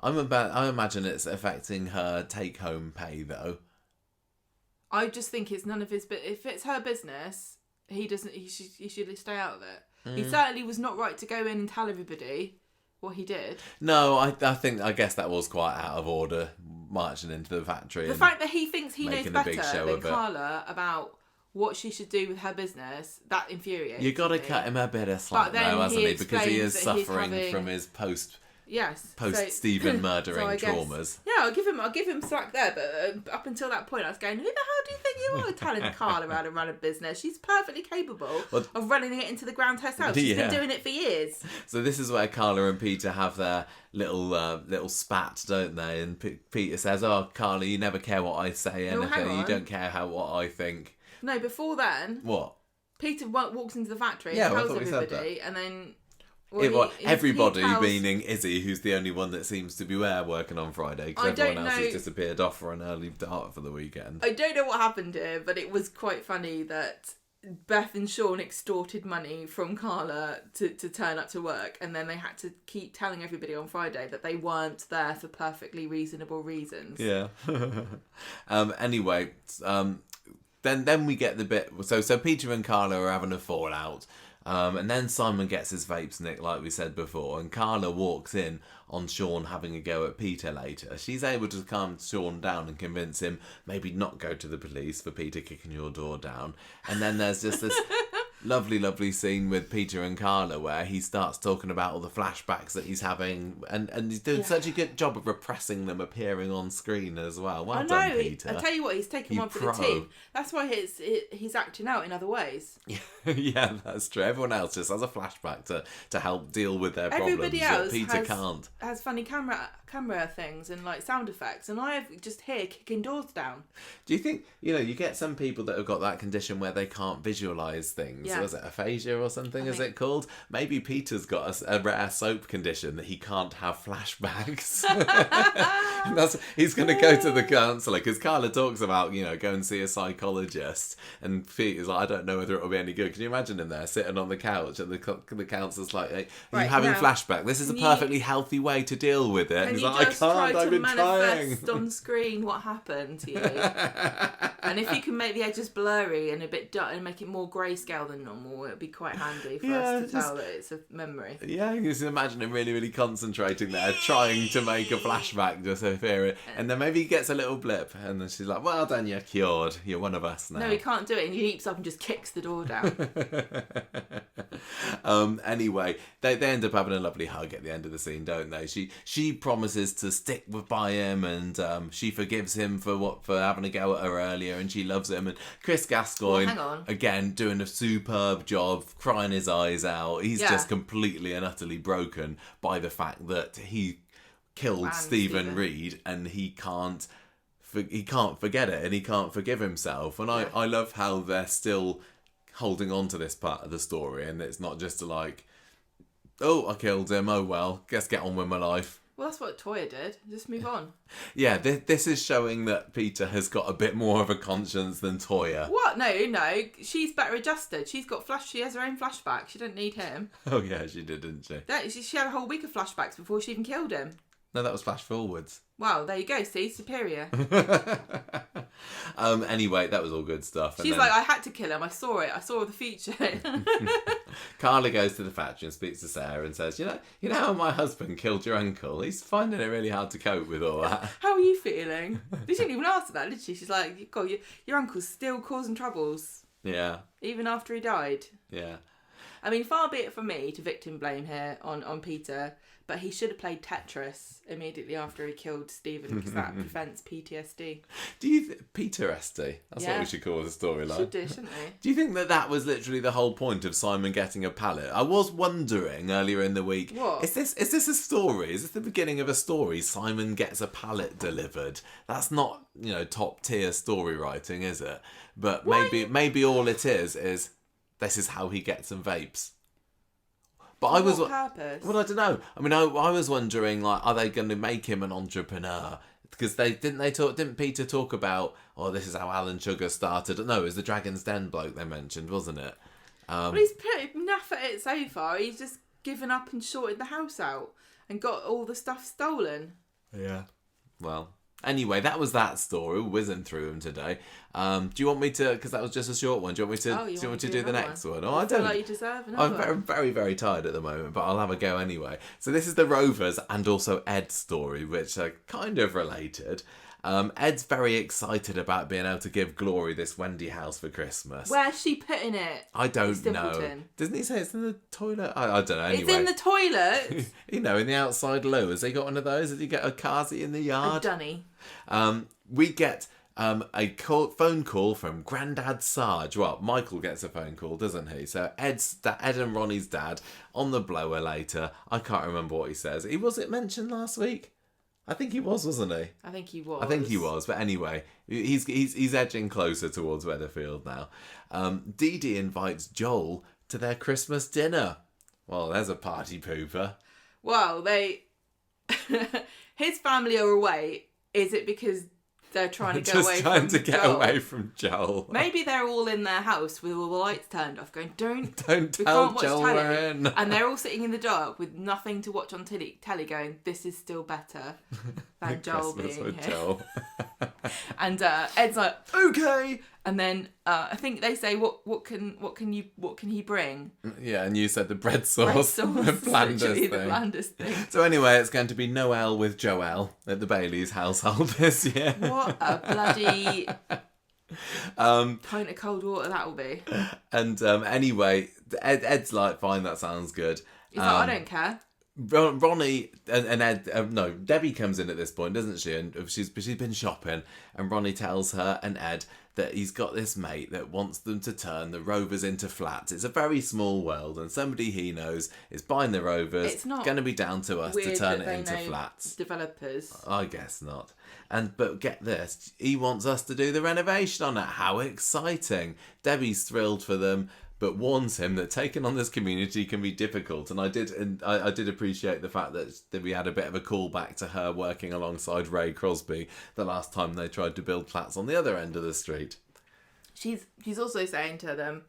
I imagine it's affecting her take home pay though. I just think it's none of his. But if it's her business, he doesn't. He should stay out of it. He certainly was not right to go in and tell everybody what he did. No, I guess that was quite out of order, marching into the factory. The and fact that he thinks he knows making a big better show than of it. Carla about what she should do with her business, that infuriates You got to me. cut him a bit of slack then though, hasn't he he? Because he is explains that he's suffering having- from his post Yes. Stephen murdering I guess- traumas. Yeah, I'll give him slack there, but up until that point I was going, who the hell do you think you are telling Carla how to run a business? She's perfectly capable of running it into the ground herself. She's been doing it for years. So this is where Carla and Peter have their little spat, don't they? And Peter says, "Oh, Carla, you never care what I say, No, hang anything. You on. don't care what I think." No, before then, What? Peter walks into the factory Yeah, and well, I tells thought we said everybody, and then... Everybody, he tells- meaning Izzy, who's the only one that seems to be working on Friday, because I everyone don't else has know- disappeared off for an early dart for the weekend. I don't know what happened here, but it was quite funny that Beth and Sean extorted money from Carla to turn up to work, and then they had to keep telling everybody on Friday that they weren't there for perfectly reasonable reasons. Yeah. Anyway, then we get the bit. So Peter and Carla are having a fallout. And then Simon gets his vapes nicked, like we said before, and Carla walks in on Sean having a go at Peter later. She's able to calm Sean down and convince him maybe not go to the police for Peter kicking your door down. And then there's just this lovely scene with Peter and Carla where he starts talking about all the flashbacks that he's having, and he's doing such a good job of repressing them appearing on screen as well. Well done, Peter. I tell you what, he's taken one for the team. That's why he's acting out in other ways. Yeah, that's true. Everyone else just has a flashback to help deal with their problems. Everybody else Peter can't. Has funny camera things and like sound effects, and I just hear kicking doors down. Do you think, you get some people that have got that condition where they can't visualise things? Yeah. Was it aphasia or something, is it called? Maybe Peter's got a rare soap condition that he can't have flashbacks. He's going to go to the counsellor, because Carla talks about, go and see a psychologist, and Peter's like, I don't know whether it'll be any good. Can you imagine him there sitting on the couch and the counsellor's like, hey, are you having flashback? This is a perfectly healthy way to deal with it. He's like, I can't, I've been trying. On screen what happened to you. And if you can make the edges blurry and a bit dark and make it more grayscale than normal, it'd be quite handy for us to tell that it's a memory. Yeah, you can imagine him really, really concentrating there, trying to make a flashback just to hear it. And then maybe he gets a little blip, and then she's like, well done, you're cured. You're one of us now. No, he can't do it, and he leaps up and just kicks the door down. Anyway, they end up having a lovely hug at the end of the scene, don't they? She promises to stick by him, and she forgives him for having a go at her earlier, and she loves him. And Chris Gascoigne, again, doing a superb job, crying his eyes out. He's just completely and utterly broken by the fact that he killed Stephen Reed, and he can't forget it, and he can't forgive himself. And I love how they're still holding on to this part of the story, and it's not just like, oh, I killed him, oh well, guess get on with my life. Well, that's what Toya did. Just move on. Yeah, this is showing that Peter has got a bit more of a conscience than Toya. What? No. She's better adjusted. She has her own flashback. She didn't need him. Oh yeah, she did, didn't she? She had a whole week of flashbacks before she even killed him. No, that was flash forwards. Wow, there you go. See, superior. Anyway, that was all good stuff. She's like, I had to kill him. I saw it. I saw the future. Carla goes to the factory and speaks to Sarah and says, you know how my husband killed your uncle? He's finding it really hard to cope with all that. How are you feeling? She didn't even answer that, did she? She's like, God, your uncle's still causing troubles. Yeah. Even after he died. Yeah. I mean, far be it from me to victim blame here on Peter, but he should have played Tetris immediately after he killed Stephen, because that prevents PTSD. Do you Peter SD? That's what we should call the storyline. Should do, shouldn't we? Do you think that was literally the whole point of Simon getting a pallet? I was wondering earlier in the week. What? Is this a story? Is this the beginning of a story? Simon gets a pallet delivered. That's not top tier story writing, is it? But maybe all it is this is how he gets some vapes. But I was purpose? Well, I don't know. I mean, I was wondering, like, are they going to make him an entrepreneur? Because didn't Peter talk about, this is how Alan Sugar started? No, it was the Dragon's Den bloke they mentioned, wasn't it? Well, he's pretty naff at it so far. He's just given up and sorted the house out and got all the stuff stolen. Yeah. Well, anyway, that was that story. We're whizzing through them today. Do you want me to? Because that was just a short one. Do you want me to do the next one? Oh, I don't. Like you deserve another. I'm very, very, very tired at the moment, but I'll have a go anyway. So this is the Rovers and also Ed's story, which are kind of related. Ed's very excited about being able to give Glory this Wendy house for Christmas. Where's she putting it? I don't know. Doesn't he say it's in the toilet? I don't know. Anyway. It's in the toilet? In the outside loo. Has he got one of those? Did he get a carsy in the yard? A dunny. We get a phone call from Grandad Sarge. Well, Michael gets a phone call, doesn't he? So Ed and Ronnie's dad on the blower later. I can't remember what he says. Was it mentioned last week? I think he wasn't he? I think he was. But anyway, he's edging closer towards Weatherfield now. Dee Dee invites Joel to their Christmas dinner. Well, there's a party pooper. Well, his family are away. Is it because they're trying to get away from Joel? Maybe they're all in their house with all the lights turned off, going, don't tell Joel we're in. And they're all sitting in the dark with nothing to watch on telly, going, this is still better than Joel being here. Joel. And Ed's like, okay. And then I think they say, what can he bring? Yeah, and you said the bread sauce. The blandest thing. So anyway, it's going to be Noel with Joel at the Bailey's household this year. What a bloody Pint of cold water, that'll be. And anyway, Ed's like, fine, that sounds good. He's like, I don't care. Ronnie and Ed, no, Debbie comes in at this point, doesn't she? And she's been shopping, and Ronnie tells her and Ed that he's got this mate that wants them to turn the Rovers into flats. It's a very small world, and somebody he knows is buying the Rovers. It's not going to be down to us to turn it into flats. Developers. I guess not. But get this, he wants us to do the renovation on it. How exciting! Debbie's thrilled for them, but warns him that taking on this community can be difficult. And I did appreciate the fact that we had a bit of a callback to her working alongside Ray Crosby the last time they tried to build flats on the other end of the street. She's also saying to them,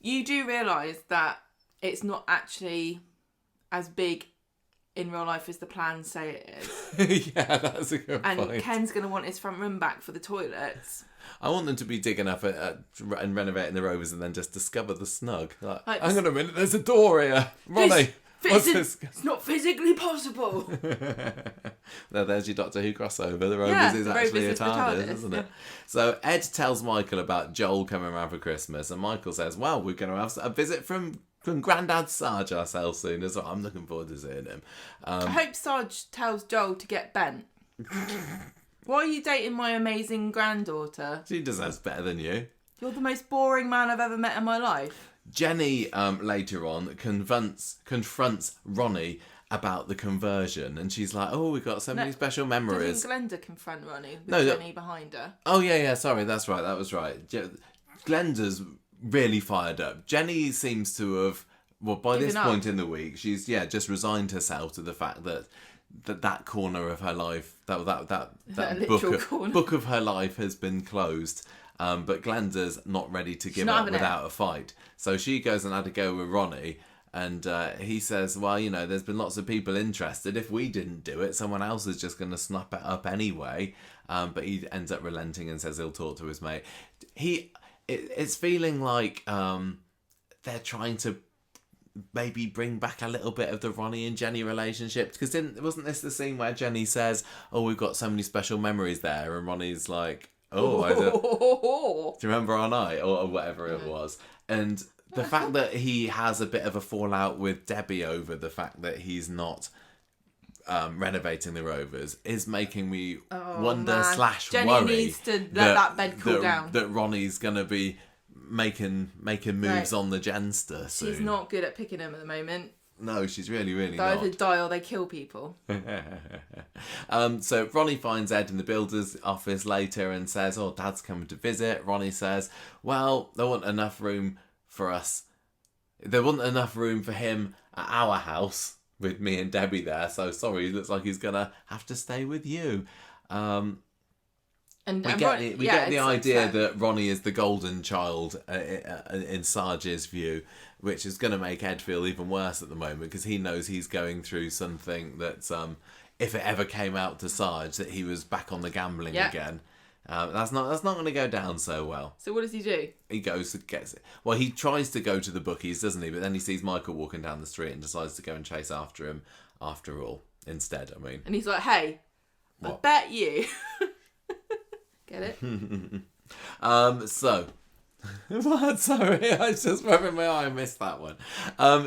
you do realise that it's not actually as big in real life as the plans say it is. Yeah, that's a good point. And Ken's going to want his front room back for the toilets. I want them to be digging up and renovating the Rovers and then just discover the snug. Like, hang on a minute, there's a door here. Ronnie, what's this? It's not physically possible. There's your Doctor Who crossover. The Rovers is actually a TARDIS, isn't it? So Ed tells Michael about Joel coming around for Christmas, and Michael says, well, we're going to have a visit from Grandad Sarge ourselves soon as well. I'm looking forward to seeing him. I hope Sarge tells Joel to get bent. Why are you dating my amazing granddaughter? She deserves better than you. You're the most boring man I've ever met in my life. Jenny, later on, confronts Ronnie about the conversion, and she's like, oh, we've got so many special memories. Doesn't Glenda confront Ronnie with Jenny behind her? Oh, yeah, sorry, that's right, that was right. Glenda's really fired up. Jenny seems to have, well, by this point in the week, she's just resigned herself to the fact that corner of her life, that book of her life has been closed. But Glenda's not ready to give up without a fight. So she goes and had a go with Ronnie, and he says, well, there's been lots of people interested. If we didn't do it, someone else is just going to snap it up anyway. But he ends up relenting and says he'll talk to his mate. It's feeling like they're trying to maybe bring back a little bit of the Ronnie and Jenny relationship, because wasn't this the scene where Jenny says, oh, we've got so many special memories there, and Ronnie's like, oh, I don't... do you remember our night or whatever it was? And the fact that he has a bit of a fallout with Debbie over the fact that he's not renovating the Rovers is making me wonder / Jenny worry needs to let that bed cool down. That Ronnie's going to be making moves on the Genster soon. She's not good at picking them at the moment. No, she's really not. They either die or they kill people. So Ronnie finds Ed in the builder's office later and says, oh, Dad's coming to visit. Ronnie says, well, there wasn't enough room for us. There wasn't enough room for him at our house with me and Debbie there. So sorry, looks like he's going to have to stay with you. We get the idea that Ronnie is the golden child in Sarge's view, which is going to make Ed feel even worse at the moment, because he knows he's going through something that, if it ever came out to Sarge that he was back on the gambling again, that's not going to go down so well. So what does he do? He goes and gets it. Well, he tries to go to the bookies, doesn't he? But then he sees Michael walking down the street and decides to go and chase after him. After all, instead, I mean. And he's like, "Hey, what? I bet you." Get it? So, what? Sorry, I was just rubbing my eye. I missed that one.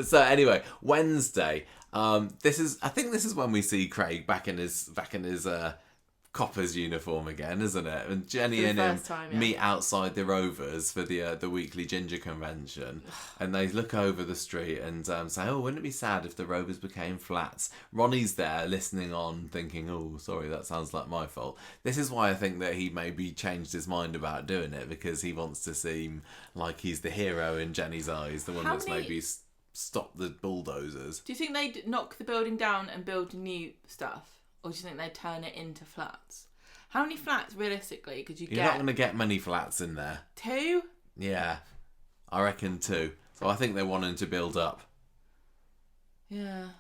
So anyway, Wednesday. I think this is when we see Craig back in his copper's uniform again, isn't it? And Jenny and him meet outside the Rovers for the weekly ginger convention, and they look over the street and say, oh, wouldn't it be sad if the Rovers became flats? Ronnie's there listening on, thinking, oh, sorry, that sounds like my fault. This is why I think that he maybe changed his mind about doing it, because he wants to seem like he's the hero in Jenny's eyes, the one that's maybe stopped the bulldozers. Do you think they'd knock the building down and build new stuff? Or do you think they'd turn it into flats? How many flats, realistically, could you get? You're not going to get many flats in there. 2? Yeah, I reckon 2. So I think they're wanting to build up. Yeah.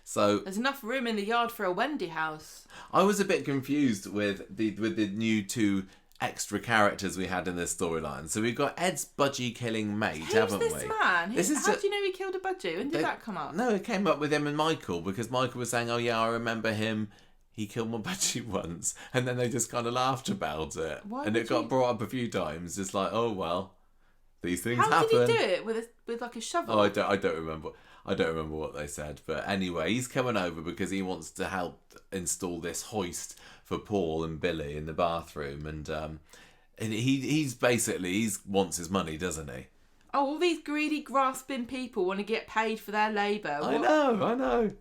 So there's enough room in the yard for a Wendy house. I was a bit confused with the new 2 extra characters we had in this storyline. So we've got Ed's budgie killing mate, haven't we? Who's this man? How do you know he killed a budgie? When did that come up? No, it came up with him and Michael, because Michael was saying, oh yeah, I remember him he killed my budgie once, and then they just kind of laughed about it. Why and would it got you- brought up a few times. Just like, oh well, these things How happen. did he do it with like a shovel? Oh, I don't remember. I don't remember what they said. But anyway, he's coming over because he wants to help install this hoist for Paul and Billy in the bathroom, and he's basically wants his money, doesn't he? Oh, all these greedy, grasping people want to get paid for their labour. I know.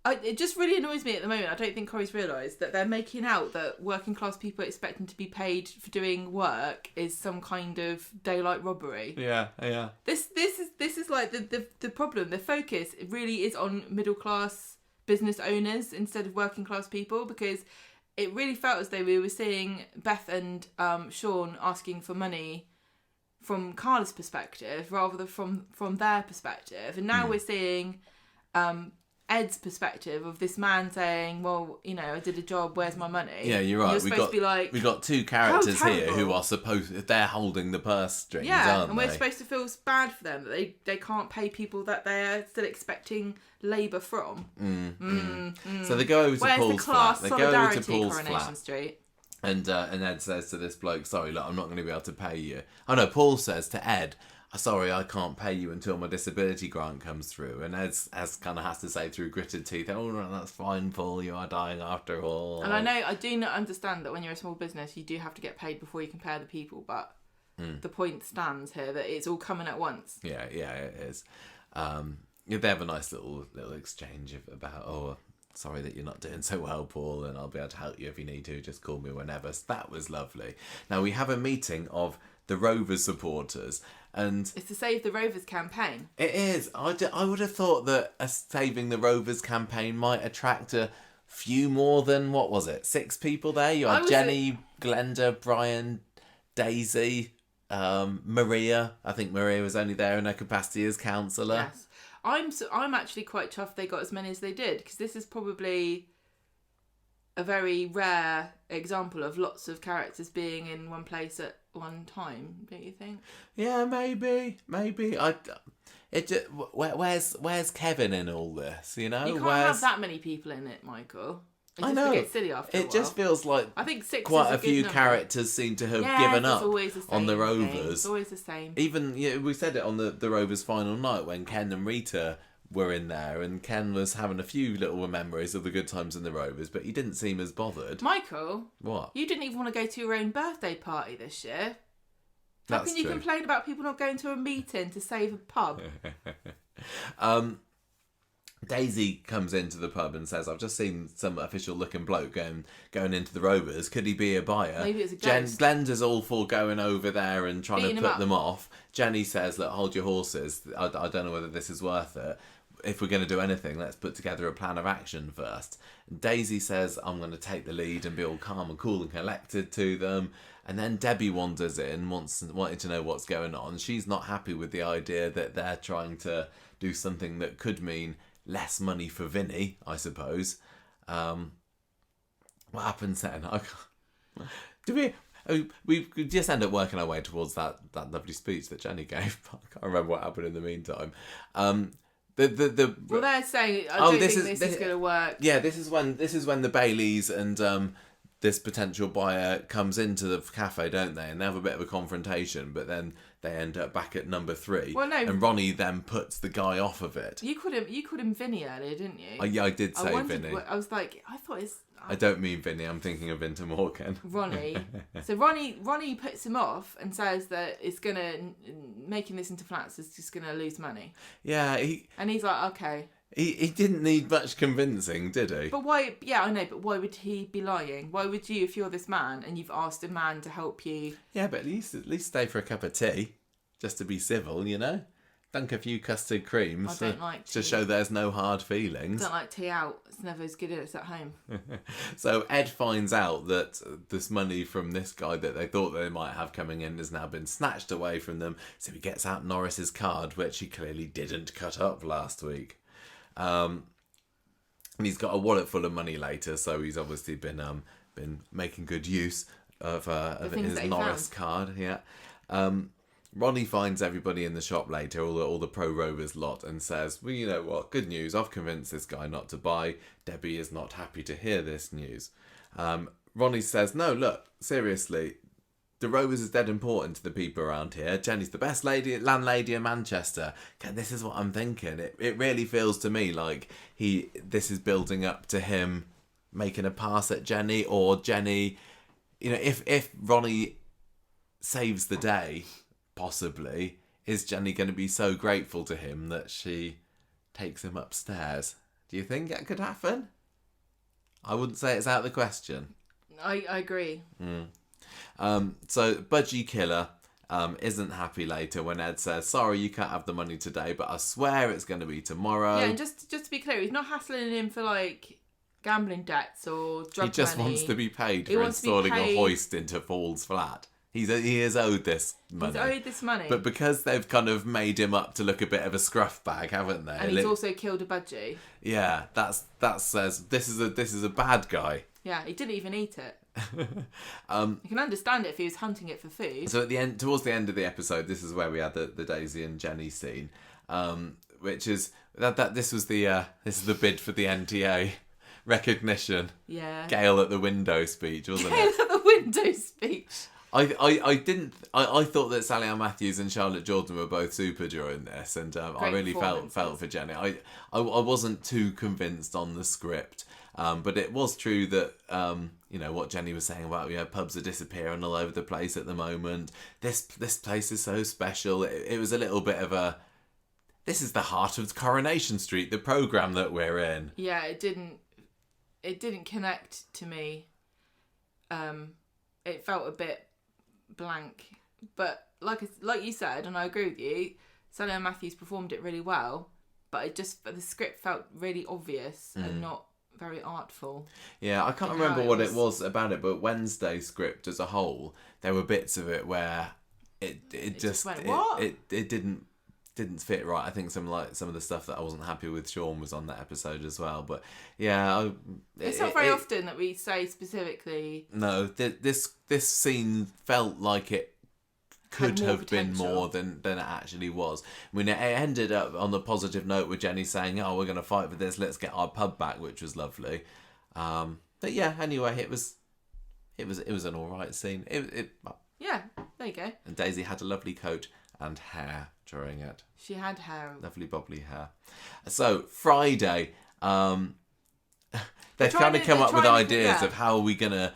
It just really annoys me at the moment. I don't think Corey's realised that they're making out that working class people expecting to be paid for doing work is some kind of daylight robbery. Yeah. This is like the problem. The focus really is on middle class business owners instead of working class people, because it really felt as though we were seeing Beth and Sean asking for money from Carla's perspective rather than from their perspective, and now we're seeing Ed's perspective of this man saying, well, you know, I did a job, where's my money? Yeah, you're right. You're supposed to be like, we got two characters how here terrible. who are they're holding the purse strings, yeah, aren't and we're they? supposed to feel bad for them that they can't pay people that they're still expecting labour from. So they go over to Where's the Paul's class flat. They go over to solidarity, Paul's Coronation flat. Street? And Ed says to this bloke, sorry, look, I'm not going to be able to pay you. Oh no, Paul says to Ed, sorry, I can't pay you until my disability grant comes through. And Ed kind of has to say through gritted teeth, oh, no, that's fine, Paul, you are dying after all. And I do not understand that when you're a small business, you do have to get paid before you can pay other people, but the point stands here that it's all coming at once. Yeah, it is. They have a nice little exchange about, oh, sorry that you're not doing so well, Paul, and I'll be able to help you if you need to. Just call me whenever. So that was lovely. Now we have a meeting of the Rovers supporters, and It's to save the Rovers campaign. it is. I would have thought that a Saving the Rovers campaign might attract a few more than, what was it, 6 people there? You had Jenny, Glenda, Brian, Daisy, Maria. I think Maria was only there in her capacity as counsellor. Yes. I'm actually quite chuffed they got as many as they did, because this is probably a very rare example of lots of characters being in one place at one time, don't you think? Yeah, maybe. Where's Kevin in all this? You know, You can't have that many people in it, Michael. It I just know. gets silly after a while. It just feels like I think 6 quite is a good few number. characters seem to have Yes, given it's up always the on the same thing. Rovers. It's always the same. Even we said it on the Rovers final night when Ken and Rita were in there, and Ken was having a few little memories of the good times in the Rovers, but he didn't seem as bothered. Michael, What? you didn't even want to go to your own birthday party this year. How That's can you true. complain about people not going to a meeting to save a pub? Daisy comes into the pub and says, I've just seen some official looking bloke going into the Rovers. Could he be a buyer? Maybe it's a ghost. Glenda's all for going over there and trying Beating to him put up. them off. Jenny says, look, hold your horses. I don't know whether this is worth it. If we're going to do anything, let's put together a plan of action first. Daisy says, I'm going to take the lead and be all calm and cool and collected to them. And then Debbie wanders in, wanting to know what's going on. She's not happy with the idea that they're trying to do something that could mean less money for Vinny, I suppose. What happens then? We just end up working our way towards that lovely speech that Jenny gave. I can't remember what happened in the meantime. Well, they're saying, I don't think this is going to work. Yeah, this is when the Baileys and this potential buyer comes into the cafe, don't they? And they have a bit of a confrontation, but then they end up back at number 3. Well, no. And Ronnie then puts the guy off of it. You called him Vinny earlier, didn't you? Yeah, I did say Vinny. I was like, I thought it's I don't mean Vinny, I'm thinking of Vinter Morgan. Ronnie. So Ronnie puts him off and says that it's gonna making this into flats is just gonna lose money. Yeah, And he's like, okay. He didn't need much convincing, did he? But why? Yeah, I know. But why would he be lying? Why would you, if you're this man and you've asked a man to help you? Yeah, but at least stay for a cup of tea, just to be civil, you know. Dunk a few custard creams I don't like to tea. show there's no hard I feelings. don't like tea out. It's never as good as at home. So Ed finds out that this money from this guy that they thought they might have coming in has now been snatched away from them. So he gets out Norris's card, which he clearly didn't cut up last week. And he's got a wallet full of money later, so he's obviously been making good use of things his that he Norris found. card. Yeah. Ronnie finds everybody in the shop later, all the pro Rovers lot, and says, well, you know what, good news, I've convinced this guy not to buy. Debbie is not happy to hear this news. Ronnie says, no, look, seriously, the Rovers is dead important to the people around here. Jenny's the best landlady in Manchester. Okay, this is what I'm thinking. It really feels to me like this is building up to him making a pass at Jenny, or Jenny, you know, if Ronnie saves the day, possibly, is Jenny going to be so grateful to him that she takes him upstairs? Do you think that could happen? I wouldn't say it's out of the question. I agree. So Budgie Killer isn't happy later when Ed says, sorry, you can't have the money today, but I swear it's going to be tomorrow. Yeah, and just to be clear, he's not hassling him for like gambling debts or drug money. He just wants to be paid for installing a hoist into Fall's flat. He is owed this money. He's owed this money. But because they've kind of made him up to look a bit of a scruff bag, haven't they? And he's also killed a budgie. Yeah, that says this is a bad guy. Yeah, he didn't even eat it. You can understand it if he was hunting it for food. So towards the end of the episode, this is where we had the Daisy and Jenny scene, which is that this is the bid for the NTA recognition. Yeah. Gale at the window speech, wasn't it? Gale at the window speech. I thought that Sally Ann Matthews and Charlotte Jordan were both super during this, and I really felt for Jenny. I wasn't too convinced on the script, but it was true that you know what Jenny was saying about pubs are disappearing all over the place at the moment. This place is so special. It was a little bit of a, this is the heart of Coronation Street, the programme that we're in. Yeah, it didn't connect to me. It felt a bit blank, but like you said, and I agree with you, Sally Ann Matthews performed it really well, but the script felt really obvious and not very artful. Yeah, I can't remember what it was about it, but Wednesday's script as a whole, there were bits of it where it just went, what? It didn't fit right. I think some of the stuff that I wasn't happy with Sean was on that episode as well. But yeah, it's not very often that we say specifically. No, this scene felt like it could have been more than it actually was. I mean, it ended up on the positive note with Jenny saying, "Oh, we're going to fight for this. Let's get our pub back," which was lovely. But yeah, anyway, it was an all right scene. Yeah, there you go. And Daisy had a lovely coat and hair during it. She had hair. Lovely bobbly hair. So Friday, they've kind of come up with ideas of how are we gonna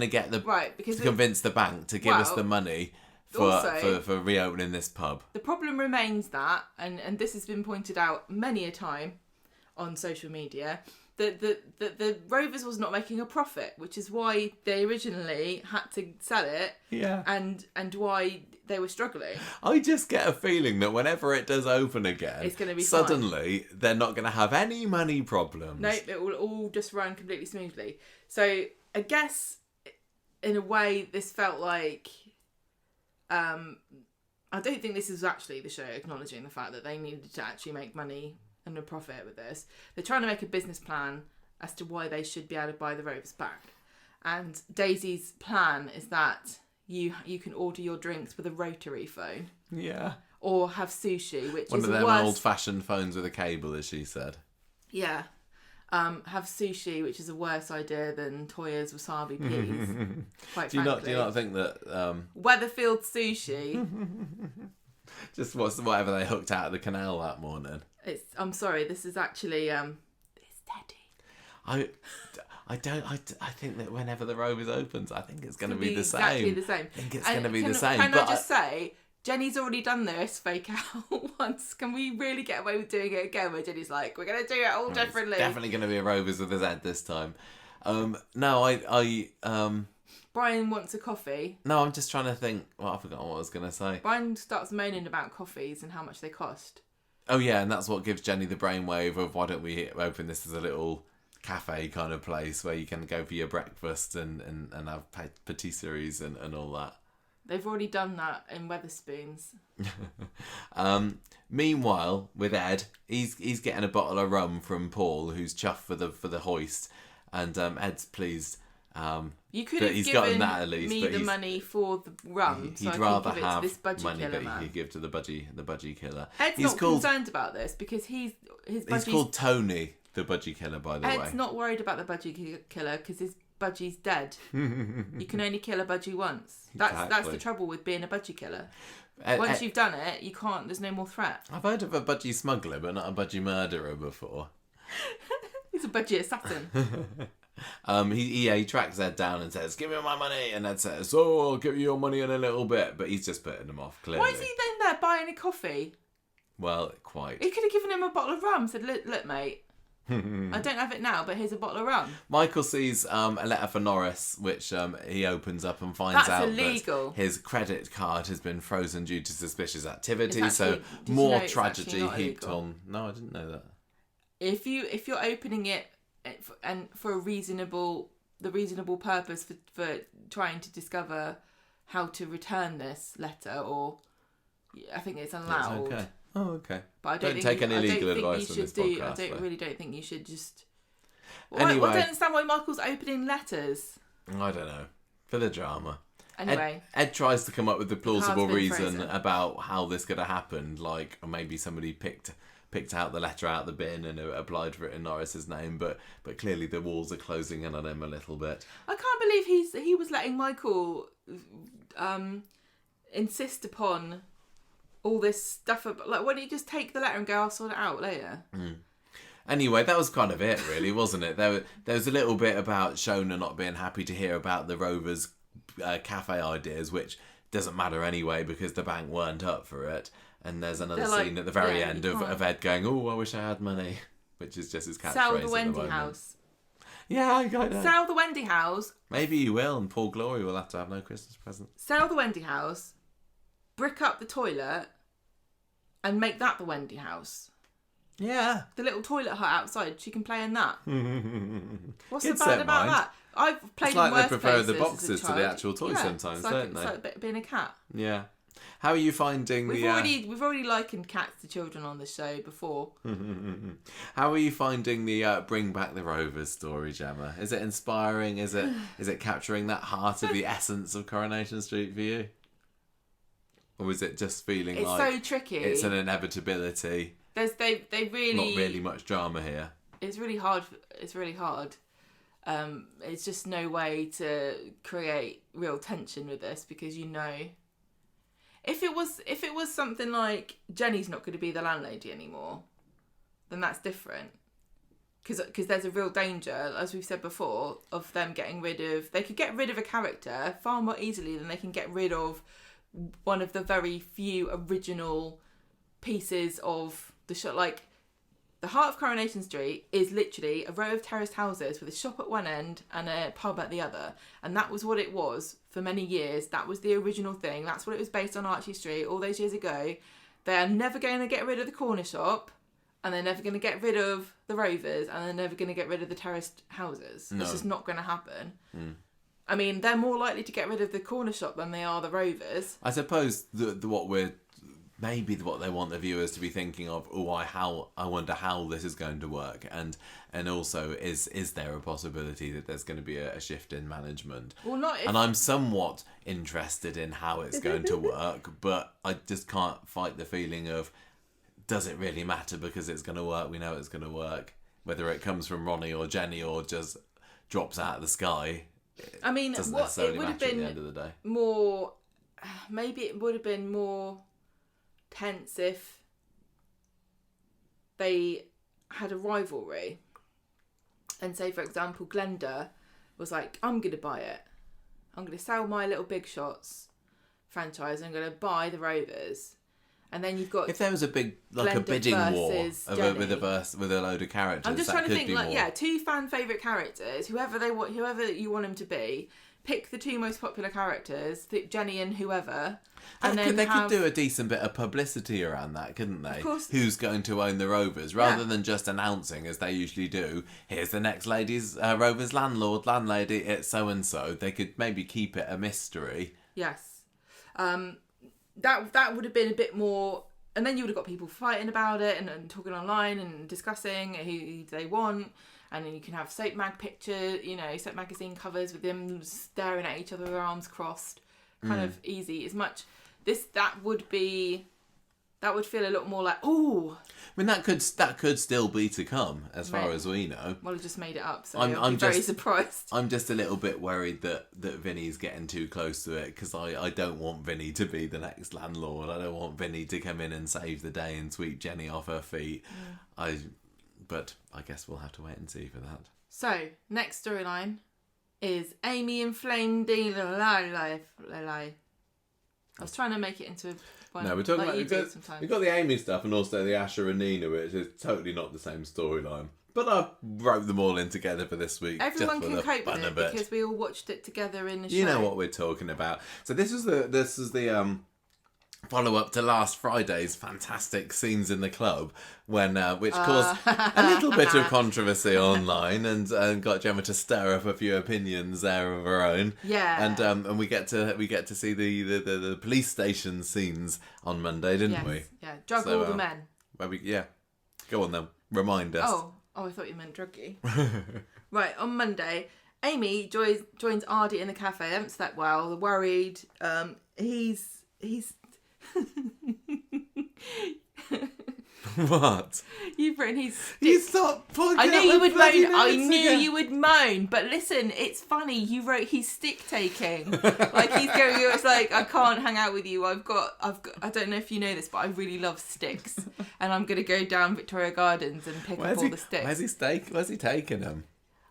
get to convince the bank to give us the money for reopening this pub. The problem remains that, and this has been pointed out many a time on social media, that the Rovers was not making a profit, which is why they originally had to sell it. Yeah. And why they were struggling. I just get a feeling that whenever it does open again, it's going to be suddenly fine. They're not going to have any money problems. No, it will all just run completely smoothly. So I guess in a way this felt like I don't think this is actually the show acknowledging the fact that they needed to actually make money and a profit with this. They're trying to make a business plan as to why they should be able to buy the Rovers back. And Daisy's plan is that you can order your drinks with a rotary phone. Yeah. Or have sushi, which one is of them old-fashioned phones with a cable, as she said. Yeah. Have sushi, which is a worse idea than Toya's wasabi peas. Quite frankly. Do you not think that Weatherfield sushi? Just whatever they hooked out of the canal that morning. I'm sorry. This is actually it's Teddy. I think that whenever the Rovers opens, I think it's going to be the same. Exactly the same. I think it's going to be the same. Can I just say, Jenny's already done this fake out once. Can we really get away with doing it again? Where Jenny's like, we're going to do it all differently. It's definitely going to be a Rovers with a Z this time. Brian wants a coffee. No, I'm just trying to think. Well, I forgot what I was going to say. Brian starts moaning about coffees and how much they cost. Oh yeah, and that's what gives Jenny the brainwave of why don't we open this as a little cafe kind of place where you can go for your breakfast and have patisseries and all that. They've already done that in Wetherspoons. Meanwhile, with Ed, he's getting a bottle of rum from Paul, who's chuffed for the hoist, and Ed's pleased. You could but have he's given gotten that at least, me but the money for the rum, he'd so I rather could give it have to this budgie money, killer but man. he could give to the budgie killer. Ed's not concerned about this because his budgie's... He's called Tony, the budgie killer, by the way. Ed's not worried about the budgie killer because his budgie's dead. You can only kill a budgie once. That's the trouble with being a budgie killer. Once you've done it, you can't. There's no more threat. I've heard of a budgie smuggler, but not a budgie murderer before. He's a budgie assassin. He tracks Ed down and says, "Give me my money," and Ed says, "Oh, I'll give you your money in a little bit," but he's just putting him off, clearly. Why is he then there buying a coffee? Well, quite. He could have given him a bottle of rum. Said, "Look, mate, I don't have it now, but here's a bottle of rum." Michael sees a letter for Norris, which he opens up and finds out illegal. that his credit card has been frozen due to suspicious activity. Actually, so did you more know it's tragedy actually not heaped illegal? on. No, I didn't know that. If you're opening it and for a reasonable purpose for trying to discover how to return this letter, or I think it's allowed. It's okay. Oh, okay. But I don't take any legal advice on this podcast. I really don't think you should just. Anyway, I don't understand why Michael's opening letters. I don't know. For the drama. Anyway, Ed tries to come up with a plausible been reason frozen. about how this could have happened. Like, maybe somebody picked out the letter out of the bin and applied for it in Norris's name, but clearly the walls are closing in on him a little bit. I can't believe he was letting Michael insist upon all this stuff. Like, why don't you just take the letter and go, "I'll sort it out later"? Anyway, that was kind of it, really, wasn't it? There was a little bit about Shona not being happy to hear about the Rovers cafe ideas, which doesn't matter anyway because the bank weren't up for it. And there's another scene at the very end of Ed going, "Oh, I wish I had money," which is just his catchphrase. Sell the Wendy house. Yeah, I got that. Sell the Wendy house. Maybe you will, and Paul Glory will have to have no Christmas present. Sell the Wendy house. Brick up the toilet. And make that the Wendy house. Yeah. The little toilet hut outside. She can play in that. What's so Kids bad don't about mind. that? I've played It's like in worse they prefer the places boxes as a to the child. actual toys sometimes, don't they? It's like a bit of being a cat. Yeah. How are you finding We've already likened cats to children on this show before. How are you finding the Bring Back the Rovers story, Gemma? Is it inspiring? Is it capturing that heart of the essence of Coronation Street for you? Or is it just feeling It's like so tricky. it's an inevitability? They really Not really much drama here. It's really hard. It's really hard. It's just no way to create real tension with this because if it was something like Jenny's not going to be the landlady anymore, then that's different. Because there's a real danger, as we've said before, of them getting rid of. They could get rid of a character far more easily than they can get rid of one of the very few original pieces of the show. Like, the heart of Coronation Street is literally a row of terraced houses with a shop at one end and a pub at the other. And that was what it was for many years. That was the original thing. That's what it was based on, Archie Street, all those years ago. They're never going to get rid of the corner shop, and they're never going to get rid of the Rovers, and they're never going to get rid of the terraced houses. No. It's just not going to happen. I mean, they're more likely to get rid of the corner shop than they are the Rovers. I suppose what they want the viewers to be thinking of. I wonder how this is going to work, and also is there a possibility that there's going to be a shift in management? Well, not if... And I'm somewhat interested in how it's going to work, but I just can't fight the feeling of, does it really matter because it's going to work? We know it's going to work, whether it comes from Ronnie or Jenny or just drops out of the sky. I mean, doesn't what necessarily it would have matter been at the end of the day. more. Maybe it would have been more tense if they had a rivalry, and say, for example, Glenda was like, "I'm going to buy it. I'm going to sell my Little Big Shots franchise. I'm going to buy the Rovers." And then you've got, if there was a big a bidding war with a load of characters, I'm just trying to think, like, more. two fan favourite characters, whoever you want them to be, pick the two most popular characters, pick Jenny and whoever, and then they could do a decent bit of publicity around that, couldn't they? Of course. Who's going to own the Rovers, rather than just announcing, as they usually do, here's the next Rovers landlady, it's so and so. They could maybe keep it a mystery. Yes. That would have been a bit more, and then you would have got people fighting about it and talking online and discussing who they want, And then you can have soap mag picture, soap magazine covers with them staring at each other with their arms crossed. Kind of easy. As much that would feel a lot more like, ooh. I mean, that could still be to come, as far as we know. Well, I just made it up, so I'm very surprised. I'm just a little bit worried that Vinny's getting too close to it, because I don't want Vinny to be the next landlord. I don't want Vinny to come in and save the day and sweep Jenny off her feet. But I guess we'll have to wait and see for that. So, next storyline is Amy inflamed Dean. I was trying to make it into one. No, we're talking like about we've got the Amy stuff and also the Asher and Nina, which is totally not the same storyline. But I wrote them all in together for this week. Everyone just can cope with it bit. because we all watched it together in the show. You know what we're talking about. So this is the follow up to last Friday's fantastic scenes in the club, which caused a little bit of controversy online and got Gemma to stir up a few opinions there of her own. Yeah. And we get to see the police station scenes on Monday, didn't we? Yeah. Drug all the men. Go on then. Remind us. Oh, I thought you meant druggy. Right, on Monday, Amy joins Ardy in the cafe. They haven't slept well. They're worried. He's What? You've written he's. You stopped pointing. I knew you would moan. I knew you would moan. But listen, it's funny. You wrote he's stick taking. Like he's going. It's like I can't hang out with you. I've got. I don't know if you know this, but I really love sticks, and I'm gonna go down Victoria Gardens and pick up all the sticks. Where's he taking them?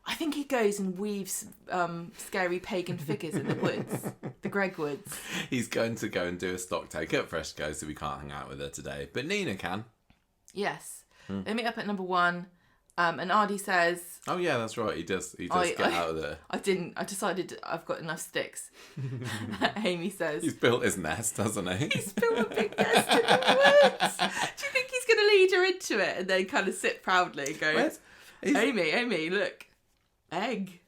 I think he goes and weaves scary pagan figures in the woods, the Greg Woods. He's going to go and do a stock take at Freshco, so we can't hang out with her today. But Nina can. Yes. They meet up at number 1, and Ardy says... Oh, yeah, that's right. He does get out of there. I didn't. I decided I've got enough sticks. Amy says... He's built his nest, hasn't he? He's built a big nest in the woods. Do you think he's going to lead her into it and then kind of sit proudly and go, Amy, look. Egg.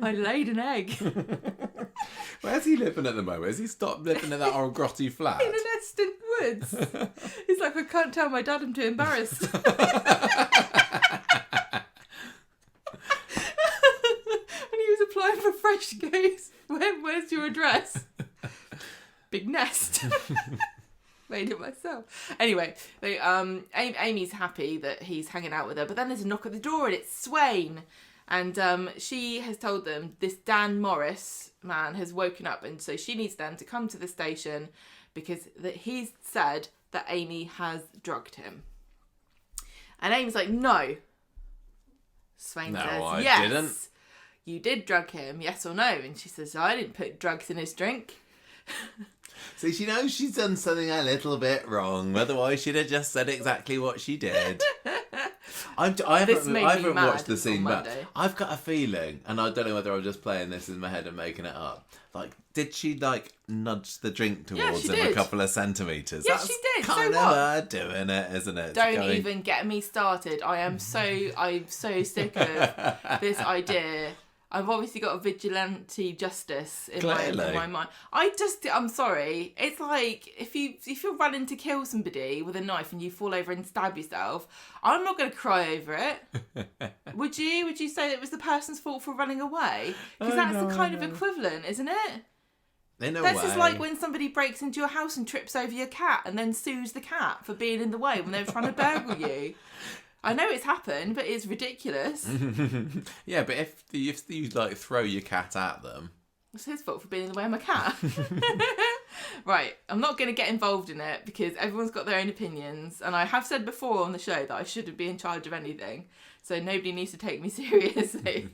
I laid an egg. Where's he living at the moment? Has he stopped living in that old grotty flat? In a nest in woods. He's like, I can't tell my dad, I'm too embarrassed. When he was applying for fresh goes, where's your address? Big nest. Made it myself. Anyway, Amy's happy that he's hanging out with her, but then there's a knock at the door and it's Swain. And she has told them this Dan Morris man has woken up, and so she needs them to come to the station because he's said that Amy has drugged him. And Amy's like, no. Swain says, yes. I didn't. You did drug him, yes or no? And she says, I didn't put drugs in his drink. See, she knows she's done something a little bit wrong. Otherwise, she'd have just said exactly what she did. I haven't watched the scene, but I've got a feeling, and I don't know whether I'm just playing this in my head and making it up. Like, did she nudge the drink towards him a couple of centimetres? Yes, she did. Kind of her doing it, isn't it? Don't even get me started. I'm so sick of this idea. I've obviously got a vigilante justice in my mind. I'm sorry. It's like if you're running to kill somebody with a knife and you fall over and stab yourself, I'm not going to cry over it. Would you? Would you say it was the person's fault for running away? Because that's the kind of equivalent, isn't it? In a way. This is like when somebody breaks into your house and trips over your cat and then sues the cat for being in the way when they were trying to burgle you. I know it's happened, but it's ridiculous. Yeah, but if you throw your cat at them, it's his fault for being in the way of my cat. Right, I'm not going to get involved in it because everyone's got their own opinions, and I have said before on the show that I shouldn't be in charge of anything, so nobody needs to take me seriously.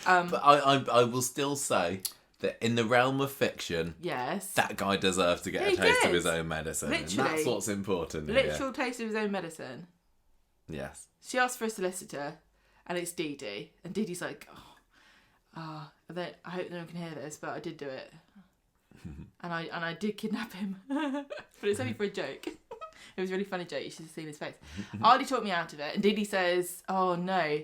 But I will still say that in the realm of fiction, yes, that guy deserves to get a taste of his own medicine. Literally, and that's what's important. Literal taste of his own medicine. Yes. She asked for a solicitor, and it's Dee Dee. And Dee Dee's like, I hope no one can hear this, but I did do it. and I did kidnap him. But it's only for a joke. It was a really funny joke. You should have seen his face. Ardy talked me out of it, and Dee Dee says, oh no,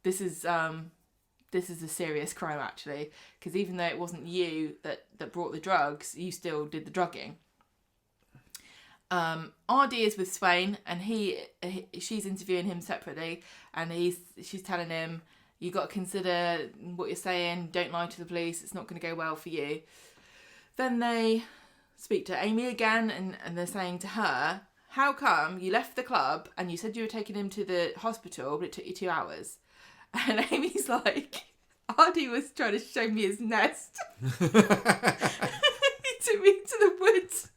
this is a serious crime actually, because even though it wasn't you that brought the drugs, you still did the drugging. Ardy is with Swain, and she's interviewing him separately, and she's telling him, you got to consider what you're saying, don't lie to the police, it's not going to go well for you. Then they speak to Amy again, and they're saying to her, how come you left the club and you said you were taking him to the hospital, but it took you 2 hours? And Amy's like, Ardy was trying to show me his nest. He took me to the woods.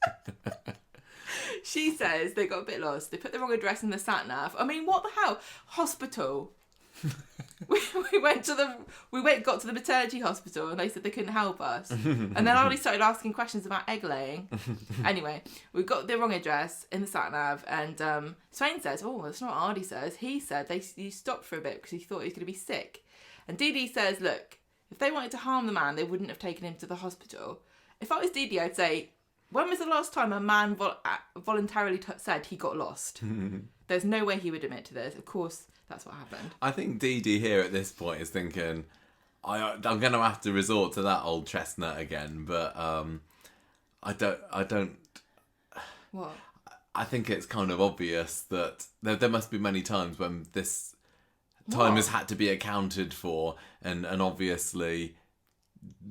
She says they got a bit lost. They put the wrong address in the sat nav. I mean, what the hell? Hospital. we got to the maternity hospital, and they said they couldn't help us. And then Ardy started asking questions about egg laying. Anyway, we got the wrong address in the sat nav, and Swain says, "Oh, that's not what Ardy says. He said you stopped for a bit because he thought he was going to be sick." And Dee Dee says, "Look, if they wanted to harm the man, they wouldn't have taken him to the hospital." If I was Dee Dee, I'd say, when was the last time a man voluntarily said he got lost? There's no way he would admit to this. Of course, that's what happened. I think Dee Dee here at this point is thinking, I'm going to have to resort to that old chestnut again, but I don't. What? I think it's kind of obvious that there must be many times when this time has had to be accounted for, and obviously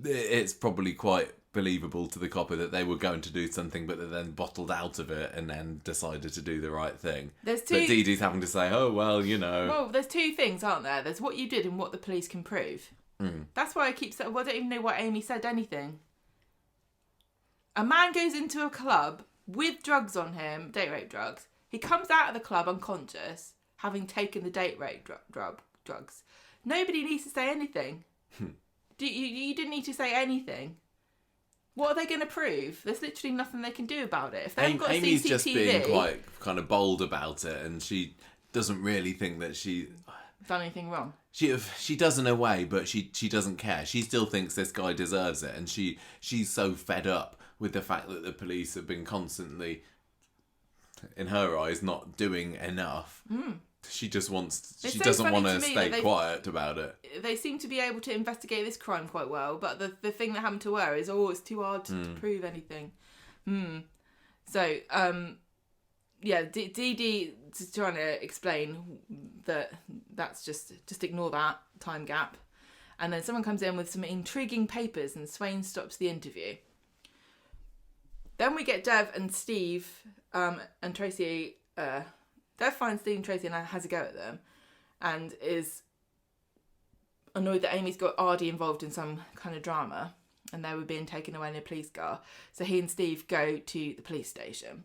it's probably quite believable to the copper that they were going to do something, but they then bottled out of it and then decided to do the right thing. But Dee Dee's having to say, oh, well, you know. Well, there's two things, aren't there? There's what you did and what the police can prove. That's why I keep saying, well, I don't even know why Amy said anything. A man goes into a club with drugs on him, date rape drugs. He comes out of the club unconscious, having taken the date rape drugs. Nobody needs to say anything. You didn't need to say anything. What are they going to prove? There's literally nothing they can do about it. If they haven't got Amy's CCTV... just being quite kind of bold about it, and she doesn't really think that she... done anything wrong. She does in a way, but she doesn't care. She still thinks this guy deserves it, and she's so fed up with the fact that the police have been constantly, in her eyes, not doing enough. She just wants... She doesn't want to stay quiet about it. They seem to be able to investigate this crime quite well, but the thing that happened to her is, it's too hard to prove anything. So, yeah, Dee Dee is trying to explain that's just ignore that time gap. And then someone comes in with some intriguing papers, and Swain stops the interview. Then we get Dev and Steve and Tracy... Dev finds Steve and Tracy and has a go at them, and is annoyed that Amy's got Ardy involved in some kind of drama, and they were being taken away in a police car. So he and Steve go to the police station.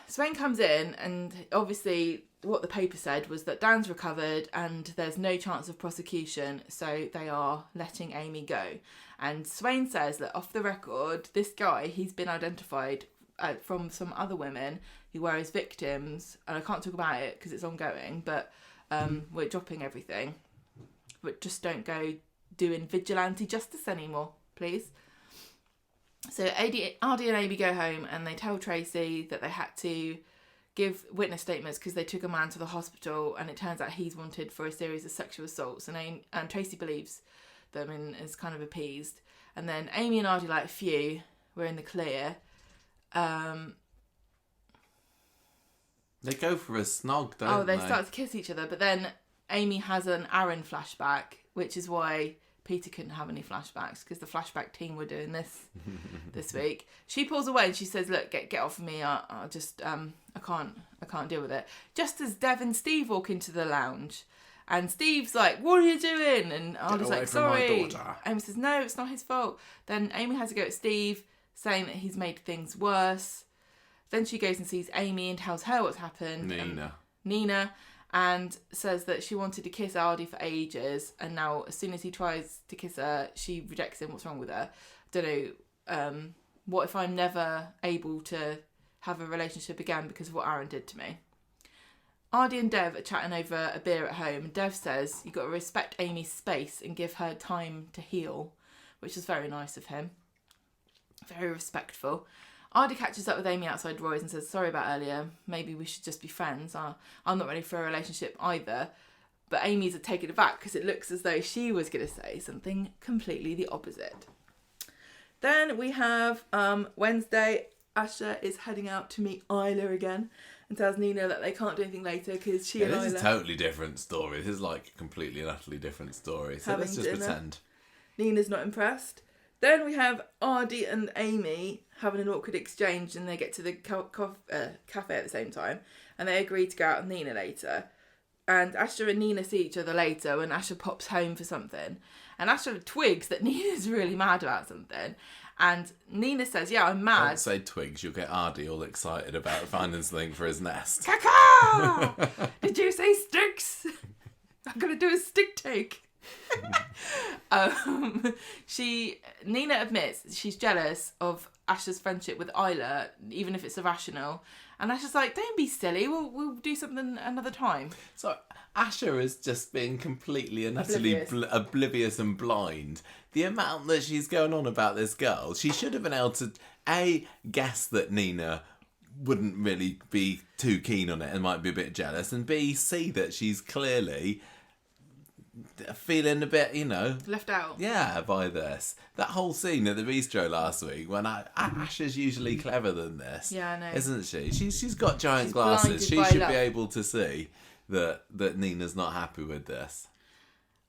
Swain comes in, and obviously what the paper said was that Dan's recovered and there's no chance of prosecution, so they are letting Amy go. And Swain says that off the record, this guy, he's been identified from some other women who were his victims, and I can't talk about it because it's ongoing, but we're dropping everything. But just don't go doing vigilante justice anymore, please. So Ardy and Amy go home, and they tell Tracy that they had to give witness statements because they took a man to the hospital, and it turns out he's wanted for a series of sexual assaults, and Tracy believes them and is kind of appeased. And then Amy and Ardy like, phew, we're in the clear. They go for a snog, don't they? Oh, they start to kiss each other, but then Amy has an Aaron flashback, which is why Peter couldn't have any flashbacks, because the flashback team were doing this week. She pulls away and she says, "Look, get off of me. I just I can't deal with it." Just as Dev and Steve walk into the lounge, and Steve's like, "What are you doing?" And Ardy's like, "Sorry." Amy says, "No, it's not his fault." Then Amy has to go at Steve, saying that he's made things worse. Then she goes and sees Amy and tells her what's happened. Nina. And says that she wanted to kiss Ardy for ages, and now as soon as he tries to kiss her, she rejects him. What's wrong with her? I don't know. What if I'm never able to have a relationship again because of what Aaron did to me? Ardy and Dev are chatting over a beer at home, and Dev says you've got to respect Amy's space and give her time to heal, which is very nice of him. Very respectful. Ardy catches up with Amy outside Roy's and says, "Sorry about earlier, maybe we should just be friends. I'm not ready for a relationship either." But Amy's taken aback because it looks as though she was going to say something completely the opposite. Then we have Wednesday. Asher is heading out to meet Isla again and tells Nina that they can't do anything later because she and this Isla... is a totally different story. This is like a completely and utterly different story. So let's just pretend. Nina's not impressed. Then we have Ardy and Amy having an awkward exchange and they get to the cafe at the same time and they agree to go out with Nina later. And Asher and Nina see each other later when Asher pops home for something. And Asher twigs that Nina's really mad about something. And Nina says, yeah, I'm mad. Don't say twigs, you'll get Ardy all excited about finding something for his nest. Caca! Did you say sticks? I'm going to do a stick take. Nina admits she's jealous of Asher's friendship with Isla, even if it's irrational. And Asher's like, don't be silly, we'll do something another time. So Asher is just being completely and utterly oblivious and blind. The amount that she's going on about this girl, she should have been able to, A, guess that Nina wouldn't really be too keen on it and might be a bit jealous, and B, see that she's clearly feeling a bit, left out. Yeah, by this. That whole scene at the bistro last week when Asher's usually clever than this. Yeah, I know. Isn't she? She's got giant glasses. She should be able to see that Nina's not happy with this.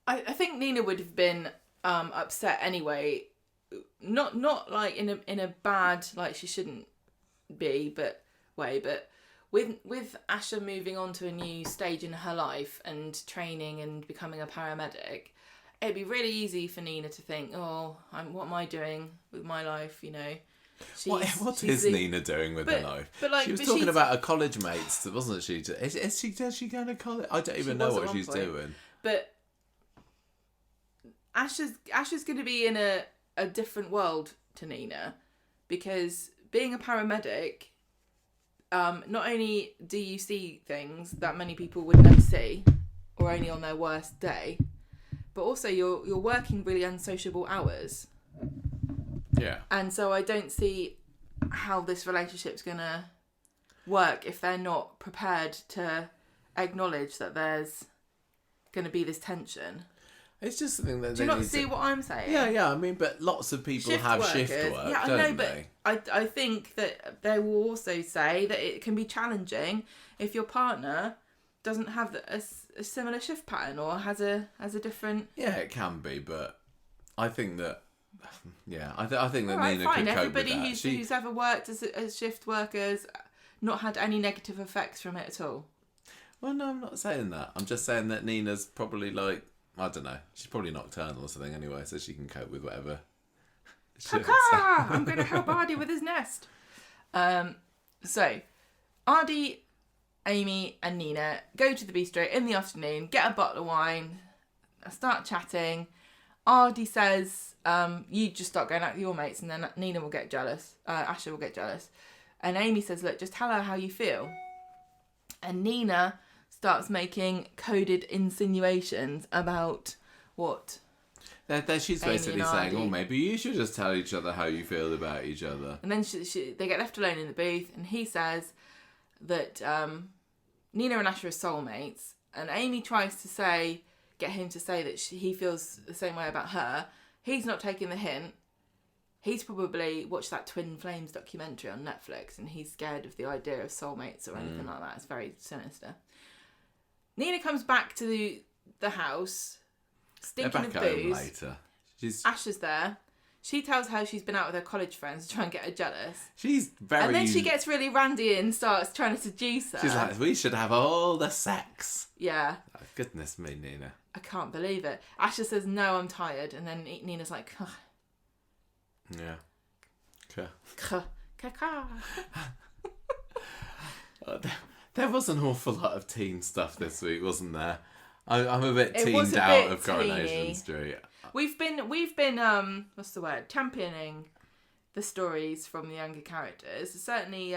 I think Nina would have been upset anyway. Not like in a bad, like she shouldn't be, but with Asher moving on to a new stage in her life and training and becoming a paramedic, it'd be really easy for Nina to think, what am I doing with my life, What is Nina doing with her life? She was talking about her college mates, wasn't she? Is she going to college? I don't even know what she's doing. But Asher's going to be in a different world to Nina, because being a paramedic, not only do you see things that many people would never see, or only on their worst day, but also you're working really unsociable hours. Yeah. And so I don't see how this relationship's gonna work if they're not prepared to acknowledge that there's gonna be this tension. It's just something that do you not see what I'm saying? Yeah. I mean, but lots of people have shift work. Yeah, I know, but I think that they will also say that it can be challenging if your partner doesn't have a similar shift pattern or has a different. Yeah, it can be, but I think that. Yeah, I think that Nina fine. could cope Everybody with that. who's ever worked as shift workers not had any negative effects from it at all. Well, no, I'm not saying that. I'm just saying that Nina's probably like, I don't know, she's probably nocturnal or something anyway, so she can cope with whatever. I'm going to help Ardy with his nest. So, Ardy, Amy and Nina go to the bistro in the afternoon, get a bottle of wine, start chatting. Ardy says, you just start going out with your mates and then Nina will get jealous. Asher will get jealous. And Amy says, look, just tell her how you feel. And Nina starts making coded insinuations about what? She's basically saying, maybe you should just tell each other how you feel about each other. And then they get left alone in the booth and he says that Nina and Asher are soulmates. And Amy tries to get him to say that he feels the same way about her. He's not taking the hint. He's probably watched that Twin Flames documentary on Netflix and he's scared of the idea of soulmates or anything like that. It's very sinister. Nina comes back to the house, stinking of booze. Later. Asher's there. She tells her she's been out with her college friends to try and get her jealous. And then she gets really randy and starts trying to seduce her. She's like, we should have all the sex. Yeah. Oh, goodness me, Nina. I can't believe it. Asher says, no, I'm tired. And then Nina's like, ugh. Yeah. Caca. There was an awful lot of teen stuff this week, wasn't there? I'm a bit teened out of Coronation Street. We've been what's the word? Championing the stories from the younger characters. Certainly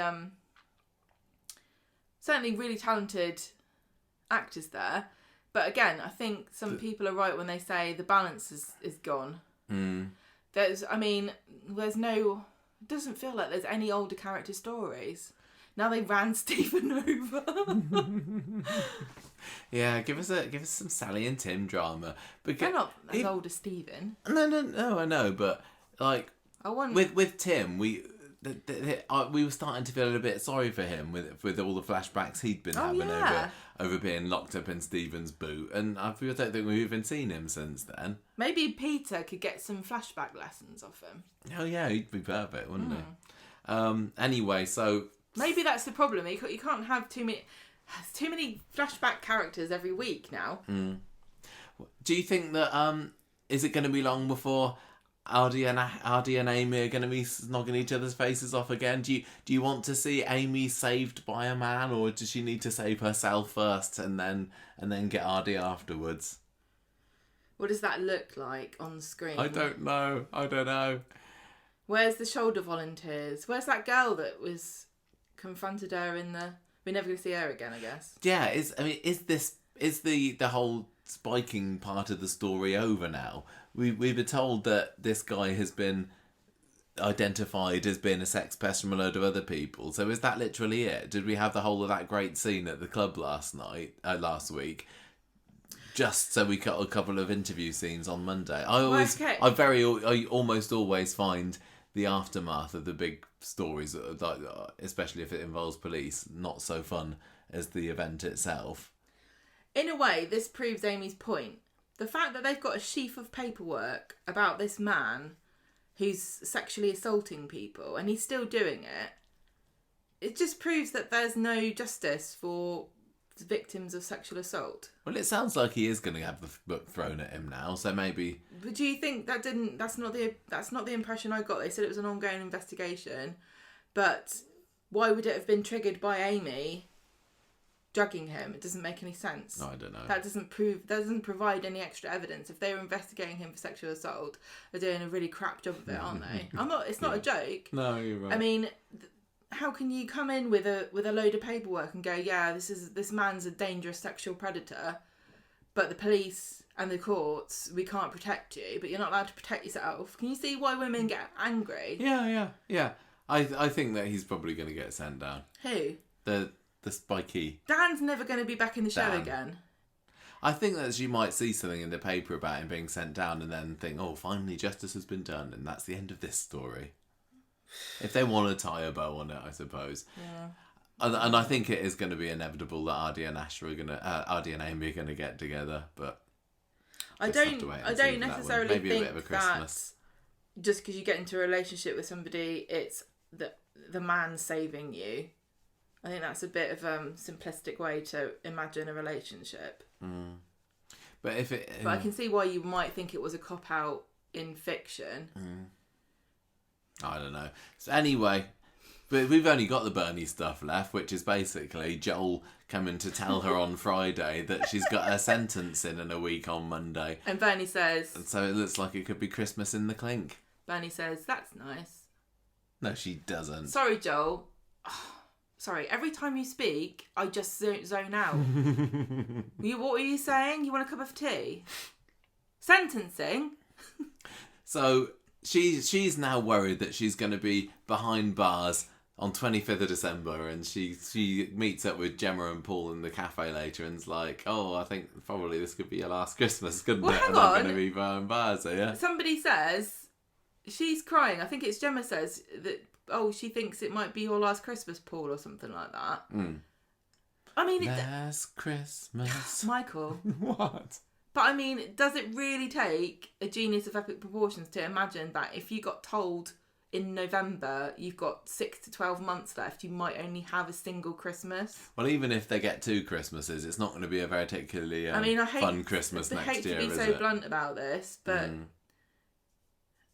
really talented actors there. But again, I think some people are right when they say the balance is gone. It doesn't feel like there's any older character stories. Now they ran Stephen over. Yeah, give us some Sally and Tim drama. They're not as old as Stephen. No, I know, but like with Tim, we were starting to feel a bit sorry for him with all the flashbacks he'd been having over being locked up in Stephen's boot, and I don't think we've even seen him since then. Maybe Peter could get some flashback lessons off him. Oh yeah, he'd be perfect, wouldn't he? Anyway, so maybe that's the problem. You can't have too many flashback characters every week now. Do you think that is it going to be long before Ardy and Amy are going to be snogging each other's faces off again? Do you want to see Amy saved by a man, or does she need to save herself first and then get Ardy afterwards? What does that look like on screen? I don't know. Where's the shoulder volunteers? Where's that girl that was confronted her in the... We're never going to see her again, I guess. Yeah, is the whole spiking part of the story over now? We were told that this guy has been identified as being a sex pest from a load of other people. So is that literally it? Did we have the whole of that great scene at the club last week? Just so we got a couple of interview scenes on Monday. I almost always find the aftermath of the big stories, especially if it involves police, not so fun as the event itself. In a way, this proves Amy's point. The fact that they've got a sheaf of paperwork about this man who's sexually assaulting people and he's still doing it just proves that there's no justice for victims of sexual assault. Well, it sounds like he is going to have the book thrown at him now, so maybe... But do you think that's not the impression I got? They said it was an ongoing investigation, but why would it have been triggered by Amy drugging him? It doesn't make any sense. No, I don't know. That doesn't provide any extra evidence. If they were investigating him for sexual assault, they're doing a really crap job of it, aren't they? It's not a joke. No, you're right. I mean, how can you come in with a load of paperwork and go, yeah, this man's a dangerous sexual predator, but the police and the courts, we can't protect you, but you're not allowed to protect yourself? Can you see why women get angry? Yeah. I think that he's probably going to get sent down. Who? The spiky. Dan's never going to be back in the show again. I think that you might see something in the paper about him being sent down and then think, oh, finally justice has been done, and that's the end of this story. If they want to tie a bow on it, I suppose. Yeah. And I think it is going to be inevitable that Ardy and Amy are going to get together, but I don't necessarily think that just because you get into a relationship with somebody, it's the man saving you. I think that's a bit of a simplistic way to imagine a relationship. But I can see why you might think it was a cop out in fiction. I don't know. So anyway, but we've only got the Bernie stuff left, which is basically Joel coming to tell her on Friday that she's got her sentence in a week on Monday. And Bernie says... And so it looks like it could be Christmas in the clink. Bernie says, that's nice. No, she doesn't. Sorry, Joel. Sorry, every time you speak, I just zone out. What were you saying? You want a cup of tea? Sentencing? So she's now worried that she's going to be behind bars on 25th of December, and she meets up with Gemma and Paul in the cafe later and's like, oh, I think probably this could be your last Christmas, couldn't it? Hang and on. I'm going to be behind bars, yeah? Somebody says, she's crying. I think it's Gemma says that, oh, she thinks it might be your last Christmas, Paul, or something like that. I mean... Last Christmas. Michael. What? But I mean, does it really take a genius of epic proportions to imagine that if you got told in November you've got 6 to 12 months left, you might only have a single Christmas? Well, even if they get 2 Christmases, it's not going to be a very particularly fun Christmas next year, is it? I hate to be so blunt about this, but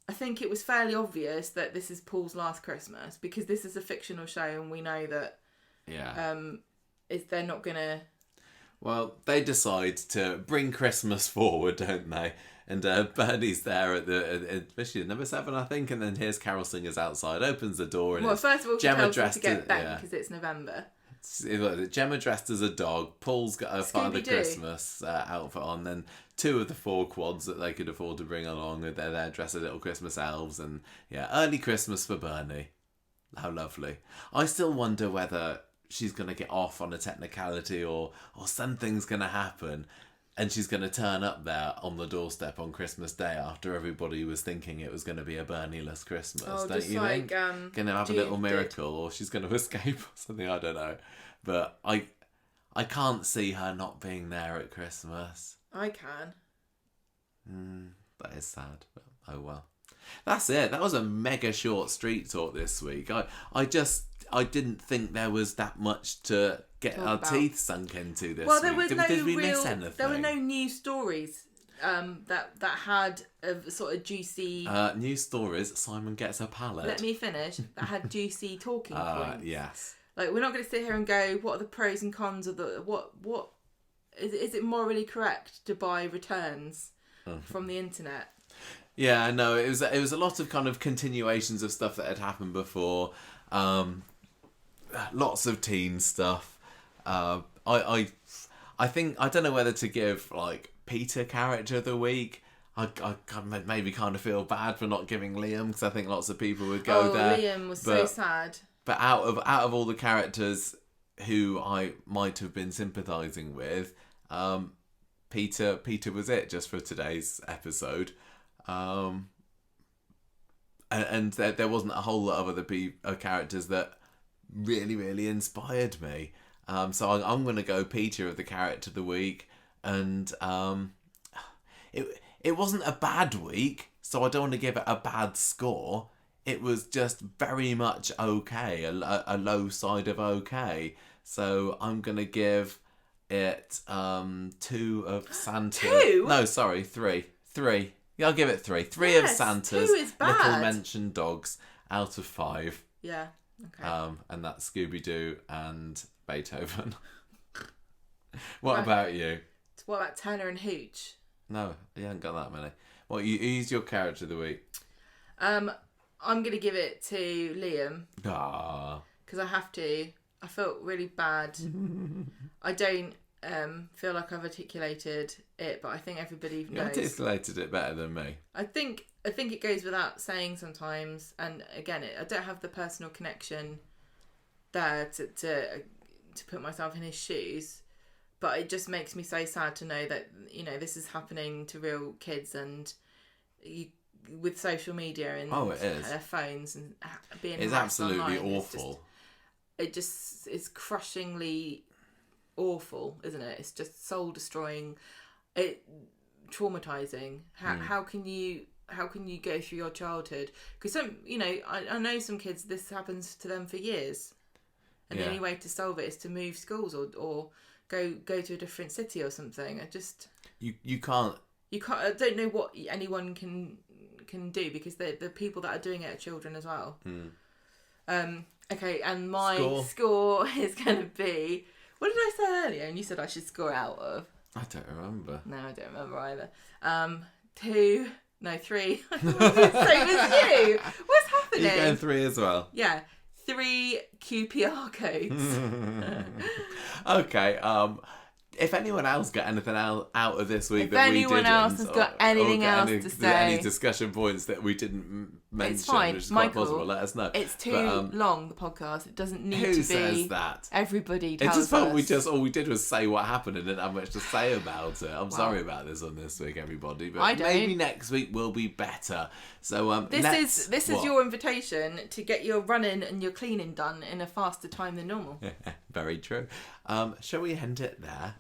I think it was fairly obvious that this is Paul's last Christmas, because this is a fictional show and we know that they're not going to... Well, they decide to bring Christmas forward, don't they? And Bernie's there at especially number 7, I think, and then here's Carol Singers outside, opens the door, and first of all, Gemma tells her to get back because it's November. Gemma dressed as a dog, Paul's got her Father Christmas outfit on, then 2 of the 4 quads that they could afford to bring along, they're there dressed as little Christmas elves, and early Christmas for Bernie. How lovely. I still wonder whether she's going to get off on a technicality or something's going to happen. And she's going to turn up there on the doorstep on Christmas Day after everybody was thinking it was going to be a Bernie-less Christmas. Oh, don't just you like, think? Going to have a little miracle, or she's going to escape or something. I don't know. But I can't see her not being there at Christmas. I can. That is sad. But oh well. That's it. That was a mega short street talk this week. I didn't think there was that much to get our teeth sunk into this well, there week. was Did we miss anything? There were no new stories that had a sort of juicy... News stories, Simon gets a pallet. Let me finish. That had juicy talking points. Yes. Like, we're not going to sit here and go, what are the pros and cons of the... What is it morally correct to buy returns from the internet? Yeah, no, it was a lot of kind of continuations of stuff that had happened before. Lots of teen stuff. I think, I don't know whether to give, like, Peter character of the week. I maybe kind of feel bad for not giving Liam, because I think lots of people would go there. Liam was so sad. But out of all the characters who I might have been sympathising with, Peter was it just for today's episode. And there wasn't a whole lot of other characters that really, really inspired me. So I'm going to go Peter of the character of the week. And it wasn't a bad week, so I don't want to give it a bad score. It was just very much okay, a low side of okay. So I'm going to give it 2 of Santa. 2? No, sorry, 3. Yeah, I'll give it 3. 3 of Santa's 2 is bad. little mentioned dogs out of 5. Yeah. Okay. And that's Scooby-Doo and Beethoven. What about you? What about Turner and Hooch? No, you haven't got that many. Who's your character of the week? I'm going to give it to Liam. Because I have to. I felt really bad. I don't feel like I've articulated it, but I think everybody knows. You articulated it better than me. I think it goes without saying sometimes, and again, I don't have the personal connection there to put myself in his shoes, but it just makes me so sad to know that, you know, this is happening to real kids, and with social media and it is. Their phones and being it's absolutely online, awful. It's crushingly awful, isn't it? It's just soul destroying, traumatizing. How can you go through your childhood? Because some, you know, I know some kids, this happens to them for years, and the only way to solve it is to move schools or go to a different city or something. You can't. I don't know what anyone can do, because the people that are doing it are children as well. Okay, and my score is going to be... What did I say earlier? And you said I should score out of? I don't remember. No, I don't remember either. 2... No, 3. Same as you. What's happening? You're going 3 as well? Yeah. 3 QPR codes. Okay, if anyone else got anything out of this week if that we didn't... If anyone else has got anything else to say... Any discussion points that we didn't mention, it's fine. which is Michael, quite possible, let us know. It's too long, the podcast. It doesn't need to be... Who says that? Everybody tells us. It just felt us. all we did was say what happened and didn't have much to say about it. I'm sorry about this on this week, everybody. But maybe next week will be better. So this is your invitation to get your running and your cleaning done in a faster time than normal. Very true. Shall we end it there?